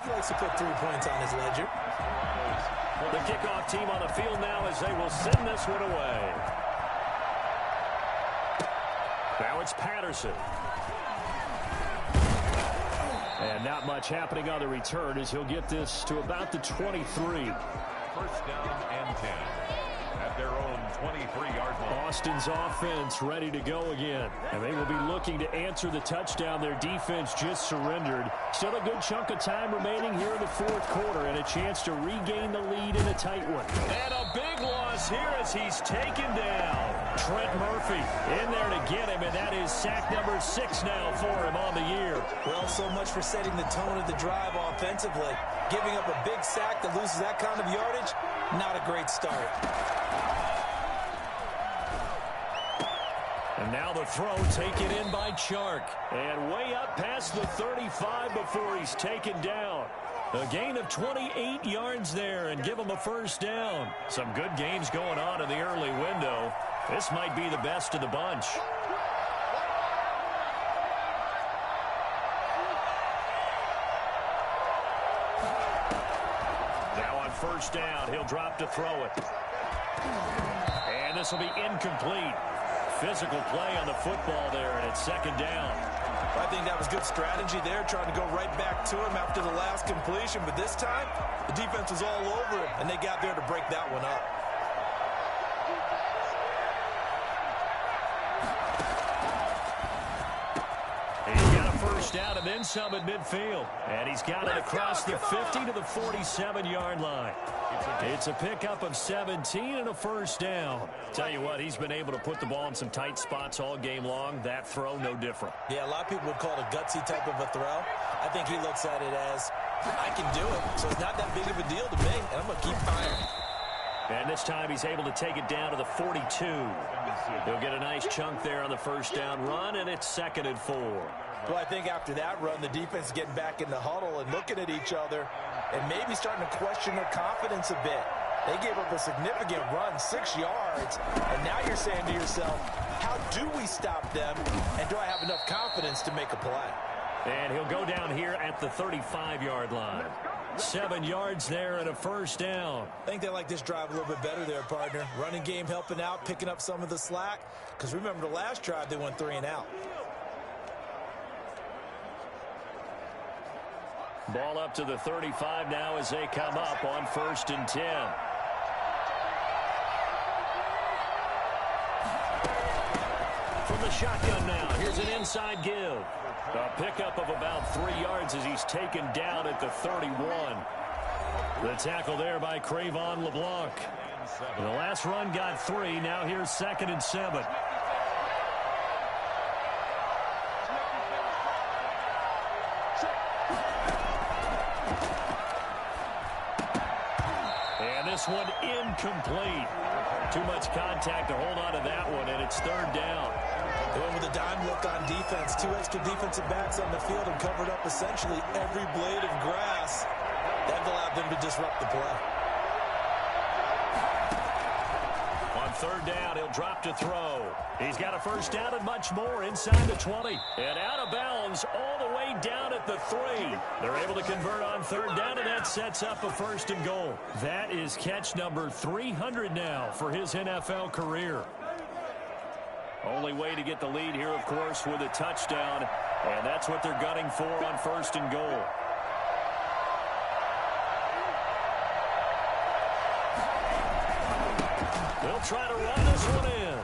he likes to put 3 points on his ledger. The kickoff team on the field now as they will send this one away. Now it's Patterson. And not much happening on the return as he'll get this to about the 23. 1st down and 10 at their own 23-yard line. Austin's offense ready to go again. And they will be looking to answer the touchdown their defense just surrendered. Still a good chunk of time remaining here in the 4th quarter and a chance to regain the lead in a tight one. And a big loss here as he's taken down. Trent Murphy in there to get him, and that is sack number 6 now for him on the year. Well, so much for setting the tone of the drive offensively. Giving up a big sack that loses that kind of yardage, not a great start. And now the throw taken in by Chark. And way up past the 35 before he's taken down. A gain of 28 yards there and give him a 1st down. Some good games going on in the early window. This might be the best of the bunch. Now on 1st down, he'll drop to throw it. And this will be incomplete. Physical play on the football there, and it's 2nd down. I think that was good strategy there, trying to go right back to him after the last completion. But this time, the defense was all over him, and they got there to break that one up. He's got a 1st down and then some at midfield. And he's got it across the 50 to the 47-yard line. It's a pickup of 17 and a 1st down. Tell you what, he's been able to put the ball in some tight spots all game long. That throw, no different. Yeah, a lot of people would call it a gutsy type of a throw. I think he looks at it as, I can do it, so it's not that big of a deal to me, and I'm going to keep firing. And this time he's able to take it down to the 42. He'll get a nice chunk there on the 1st down run, and it's 2nd and 4. Well, I think after that run, the defense is getting back in the huddle and looking at each other and maybe starting to question their confidence a bit. They gave up a significant run, 6 yards, and now you're saying to yourself, how do we stop them, and do I have enough confidence to make a play? And he'll go down here at the 35-yard line. 7 yards there and a 1st down. I think they like this drive a little bit better there, partner. Running game helping out, picking up some of the slack. Because remember, the last drive, they went 3 and out. Ball up to the 35 now as they come up on 1st and 10. From the shotgun now, here's an inside give. A pickup of about 3 yards as he's taken down at the 31. The tackle there by Crayvon LeBlanc. The last run got 3. Now here's 2nd and 7. And this one incomplete. Too much contact to hold on to that one, and it's 3rd down. They went with a dime look on defense. 2 extra defensive backs on the field and covered up essentially every blade of grass. That allowed them to disrupt the play. On third down, he'll drop to throw. He's got a first down and much more inside the 20. And out of bounds all the way down at the 3. They're able to convert on third down, and that sets up a first and goal. That is catch number 300 now for his NFL career. Only way to get the lead here, of course, with a touchdown. And that's what they're gunning for on first and goal. They'll try to run this one in.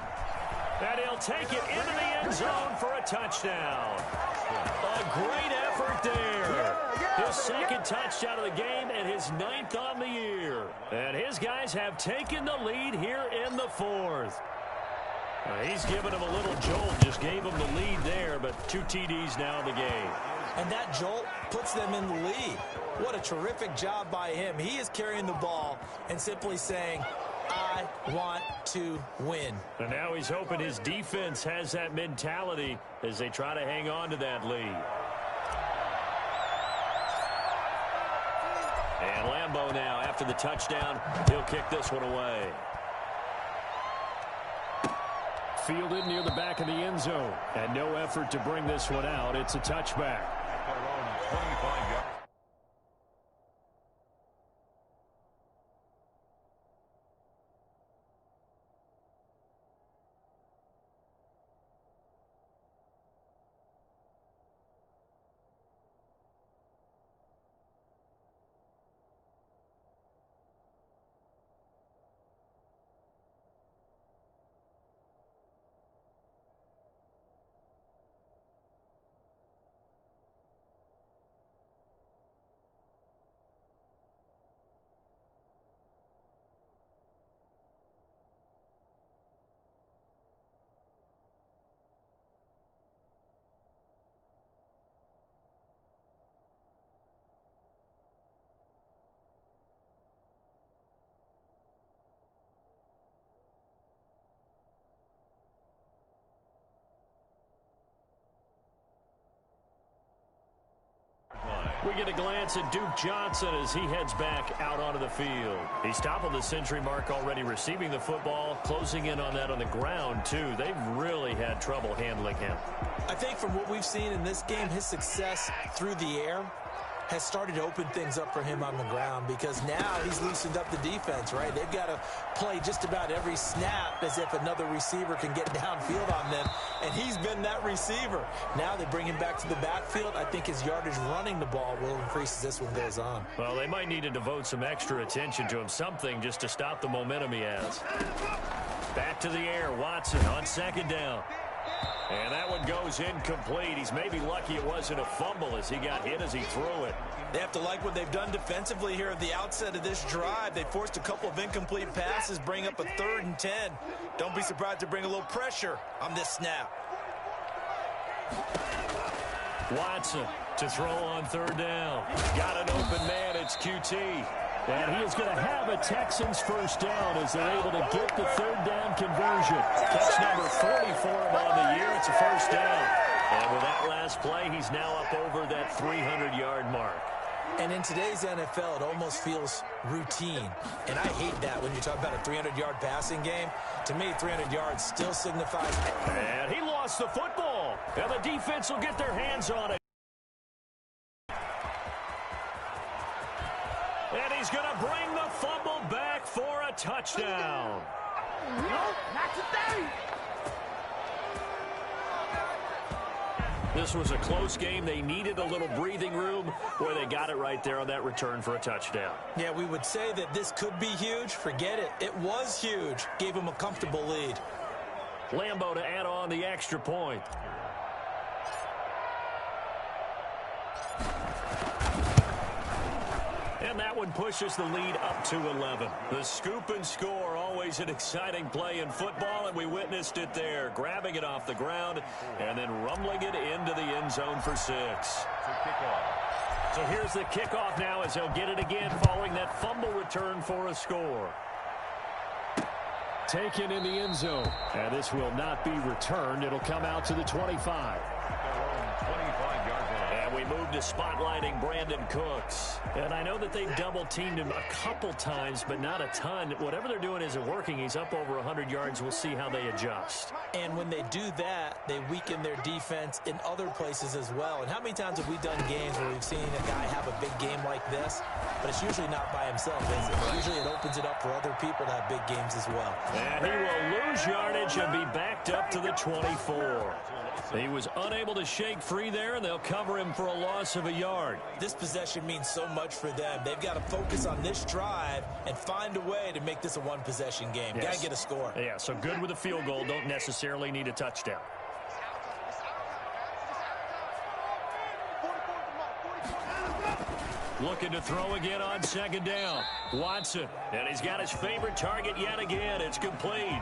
And he'll take it into the end zone for a touchdown. A great effort there. His second touchdown of the game and his 9th on the year. And his guys have taken the lead here in the 4th. He's given him a little jolt, just gave him the lead there, but 2 TDs now in the game. And that jolt puts them in the lead. What a terrific job by him. He is carrying the ball and simply saying, I want to win. And now he's hoping his defense has that mentality as they try to hang on to that lead. And Lambeau now, after the touchdown, he'll kick this one away. Fielded near the back of the end zone. And no effort to bring this one out. It's a touchback. We get a glance at Duke Johnson as he heads back out onto the field. He's toppled the century mark already receiving the football, closing in on that on the ground, too. They've really had trouble handling him. I think from what we've seen in this game, his success through the air has started to open things up for him on the ground because now he's loosened up the defense, right? They've got to play just about every snap as if another receiver can get downfield on them, and he's been that receiver. Now they bring him back to the backfield. I think his yardage running the ball will increase as this one goes on. Well, they might need to devote some extra attention to him, something just to stop the momentum he has. Back to the air, Watson on second down. And that one goes incomplete. He's maybe lucky it wasn't a fumble as he got hit as he threw it. They have to like what they've done defensively here at the outset of this drive. They forced a couple of incomplete passes, bring up a 3rd and 10. Don't be surprised to bring a little pressure on this snap. Watson to throw on third down. Got an open man. It's QT. And he is going to have a Texans first down as they're able to get the third down conversion. Catch number 40 for him on the year. It's a first down. And with that last play, he's now up over that 300-yard mark. And in today's NFL, it almost feels routine. And I hate that when you talk about a 300-yard passing game. To me, 300 yards still signifies. And he lost the football. And the defense will get their hands on it. And he's going to bring the fumble back for a touchdown. No, not today. This was a close game. They needed a little breathing room. Boy, they got it right there on that return for a touchdown. Yeah, we would say that this could be huge. Forget it. It was huge. Gave him a comfortable lead. Lambeau to add on the extra point. And that one pushes the lead up to 11. The scoop and score, always an exciting play in football, and we witnessed it there. Grabbing it off the ground and then rumbling it into the end zone for 6. So here's the kickoff now as they'll get it again following that fumble return for a score. taken in the end zone. And this will not be returned. It'll come out to the 25. And we move to spotlighting Brandon Cooks. And I know that they've double-teamed him a couple times, but not a ton. Whatever they're doing isn't working. He's up over 100 yards. We'll see how they adjust. And when they do that, they weaken their defense in other places as well. And how many times have we done games where we've seen a guy have a big game like this, but it's usually not by himself, is it? Usually it opens it up for other people to have big games as well. And he will lose yardage and be backed up to the 24. He was unable to shake free there, and they'll cover him for a loss of a yard. This possession means so much for them. They've got to focus on this drive and find a way to make this a one-possession game. Yes. Got to get a score. Yeah, so good with a field goal. Don't necessarily need a touchdown. Looking to throw again on second down. Watson, and he's got his favorite target yet again. It's complete.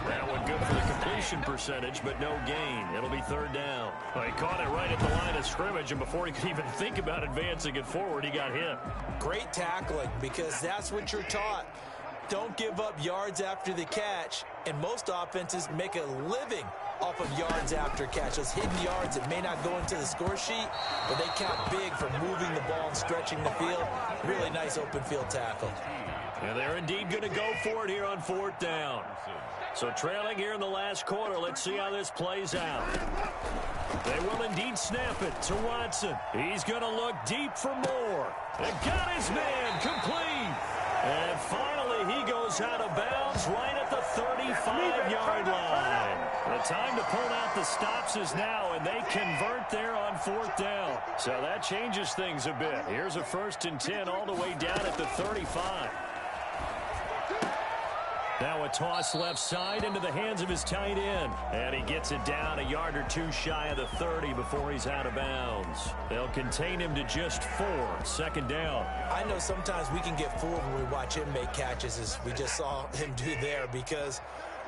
That one good for the completion percentage, but no gain. It'll be third down. Well, he caught it right at the line of scrimmage, and before he could even think about advancing it forward, he got hit. Great tackling, because that's what you're taught. Don't give up yards after the catch, and most offenses make a living off of yards after catch. Those hidden yards that may not go into the score sheet, but they count big for moving the ball and stretching the field. Really nice open field tackle. And they're indeed going to go for it here on fourth down. So trailing here in the last quarter, let's see how this plays out. They will indeed snap it to Watson. He's going to look deep for more. And got his man complete. And finally, he goes out of bounds right at the 35-yard line. The time to pull out the stops is now, and they convert there on fourth down. So that changes things a bit. Here's a 1st and 10 all the way down at the 35. Now a toss left side into the hands of his tight end. And he gets it down a yard or two shy of the 30 before he's out of bounds. They'll contain him to just 4. Second down. I know sometimes we can get fooled when we watch him make catches, as we just saw him do there, because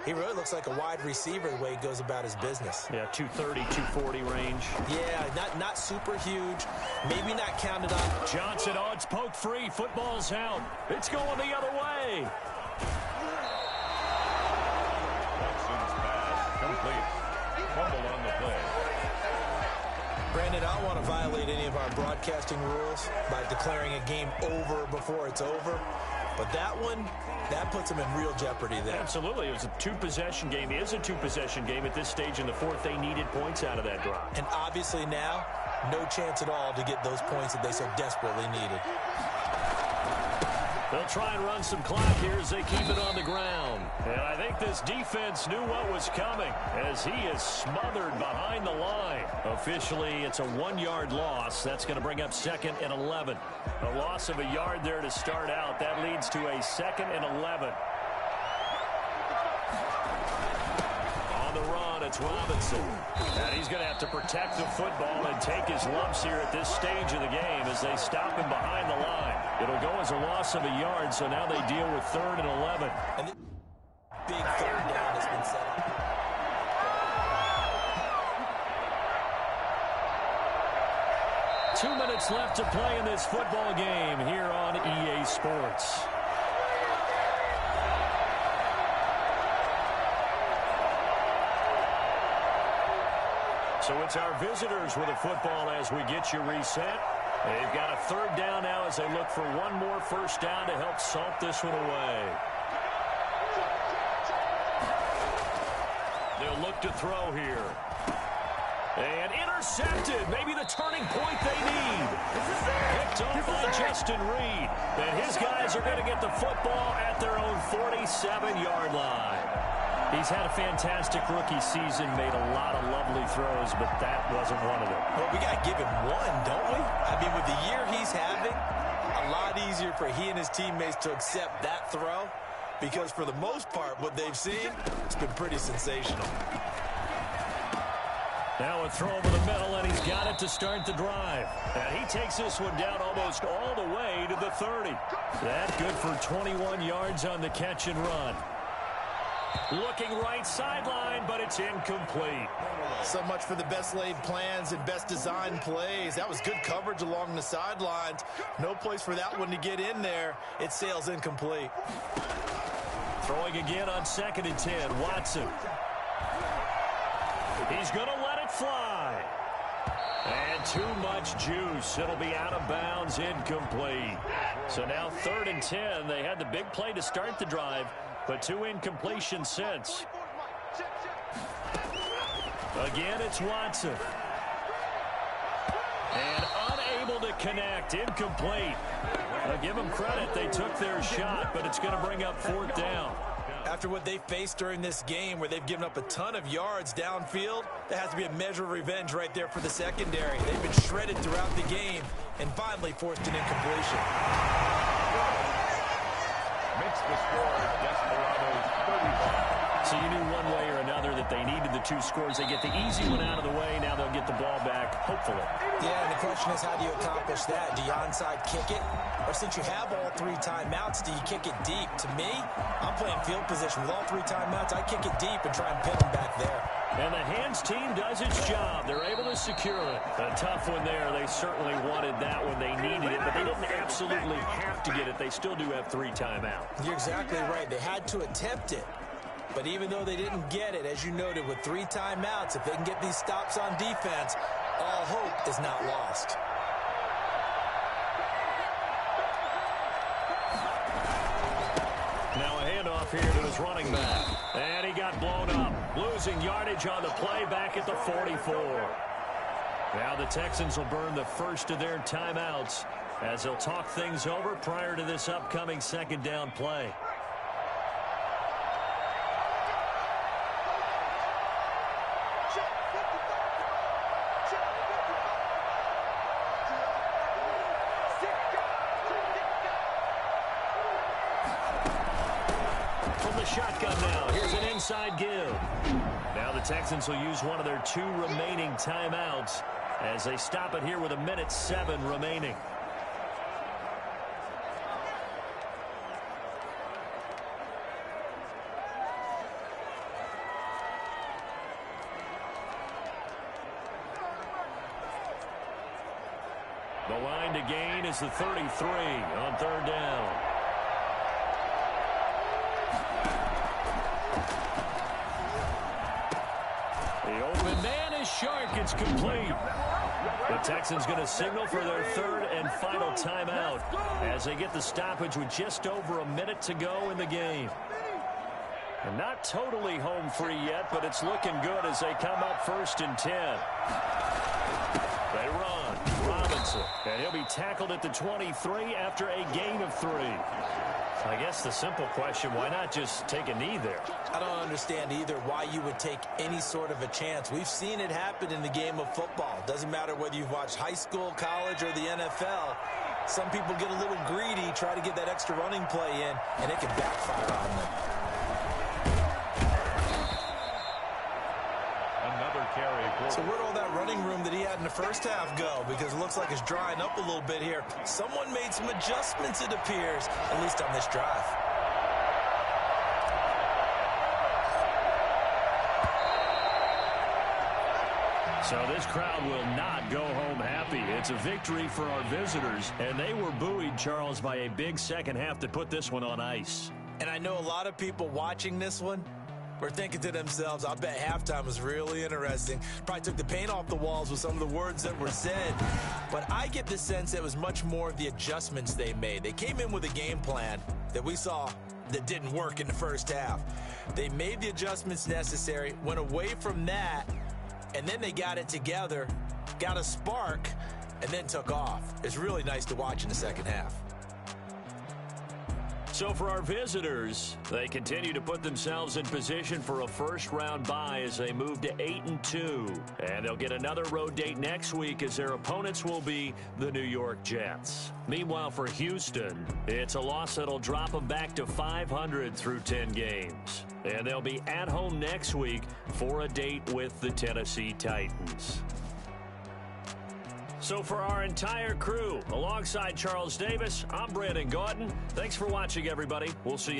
he really looks like a wide receiver the way he goes about his business. Yeah, 230, 240 range. Yeah, not super huge. Maybe not counted on. Johnson, oh, it's poked free. Football's out. It's going the other way. Complete. Fumble on the play. Brandon, I don't want to violate any of our broadcasting rules by declaring a game over before it's over. But that one, that puts them in real jeopardy there. Absolutely. It was a two-possession game. It is a two-possession game at this stage in the fourth. They needed points out of that drive. And obviously now, no chance at all to get those points that they so desperately needed. They'll try and run some clock here as they keep it on the ground. And I think this defense knew what was coming as he is smothered behind the line. Officially, it's a 1-yard loss. That's going to bring up 2nd and 11. A loss of a yard there to start out. That leads to a 2nd and 11. On the run, it's Robinson. And he's going to have to protect the football and take his lumps here at this stage of the game as they stop him behind the line. It'll go as a loss of a yard, so now they deal with 3rd and 11. And big third down has been set up. Two minutes left to play in this football game here on EA Sports. So it's our visitors with a football as we get you reset. They've got a 3rd down now as they look for one more 1st down to help salt this one away. They'll look to throw here. And intercepted. Maybe the turning point they need. Picked off by Justin Reed. And his guys are going to get the football at their own 47-yard line. He's had a fantastic rookie season, made a lot of lovely throws, but that wasn't one of them. Well, we got to give him one, don't we? I mean, with the year he's having, a lot easier for he and his teammates to accept that throw, because for the most part, what they've seen, it's been pretty sensational. Now a throw over the middle, and he's got it to start the drive. And he takes this one down almost all the way to the 30. That good for 21 yards on the catch and run. Looking right sideline, but it's incomplete. So much for the best laid plans and best designed plays. That was good coverage along the sidelines. No place for that one to get in there. It sails incomplete. Throwing again on 2nd and 10. Watson. He's going to let it fly. And too much juice. It'll be out of bounds, incomplete. So now 3rd and 10. They had the big play to start the drive, but 2 incompletions since. Again, it's Watson. And unable to connect. Incomplete. I'll give them credit. They took their shot, but it's going to bring up 4th down. After what they faced during this game where they've given up a ton of yards downfield, there has to be a measure of revenge right there for the secondary. They've been shredded throughout the game and finally forced an incompletion. Makes the score Desperados 31. So you knew one way or another that they needed the 2 scores. They get the easy one out of the way. Now they'll get the ball back, hopefully. Yeah, and the question is, how do you accomplish that? Do you onside kick it? Or since you have all 3 timeouts, do you kick it deep? To me, I'm playing field position. With all 3 timeouts, I kick it deep and try and pin them back there. And the hands team does its job. They're able to secure it. A tough one there. They certainly wanted that when they needed it, but they didn't absolutely have to get it. They still do have 3 timeouts. You're exactly right. They had to attempt it. But even though they didn't get it, as you noted, with 3 timeouts, if they can get these stops on defense, all hope is not lost. Now a handoff here to his running back. And he got blown up. Losing yardage on the play back at the 44. Now the Texans will burn the first of their timeouts as they'll talk things over prior to this upcoming 2nd down play. Shotgun now. Here's an inside give. Now the Texans will use one of their 2 remaining timeouts as they stop it here with 1:07 remaining. The line to gain is the 33 on 3rd down. The open man is Shark. It's complete. The Texans going to signal for their 3rd and final timeout as they get the stoppage with just over 1 minute to go in the game. And not totally home free yet, but it's looking good as they come up 1st and 10. They run. Robinson. And he'll be tackled at the 23 after a gain of 3. I guess the simple question, why not just take a knee there? I don't understand either why you would take any sort of a chance. We've seen it happen in the game of football. Doesn't matter whether you've watched high school, college, or the NFL. Some people get a little greedy, try to get that extra running play in, and it can backfire on them. Another carry. So where'd all that running room that he had in the first half go? Because it looks like it's drying up a little bit here. Someone made some adjustments, it appears, at least on this drive. So this crowd will not go home happy. It's a victory for our visitors, and they were buoyed, Charles, by a big second half that put this one on ice. And I know a lot of people watching this one were thinking to themselves, I bet halftime was really interesting. Probably took the paint off the walls with some of the words that were said. But I get the sense that it was much more of the adjustments they made. They came in with a game plan that we saw that didn't work in the first half. They made the adjustments necessary, went away from that, and then they got it together, got a spark, and then took off. It's really nice to watch in the second half. So for our visitors, they continue to put themselves in position for a first-round bye as they move to 8-2. And they'll get another road date next week as their opponents will be the New York Jets. Meanwhile, for Houston, it's a loss that'll drop them back to 500 through 10 games. And they'll be at home next week for a date with the Tennessee Titans. So for our entire crew, alongside Charles Davis, I'm Brandon Gaudin. Thanks for watching, everybody. We'll see you.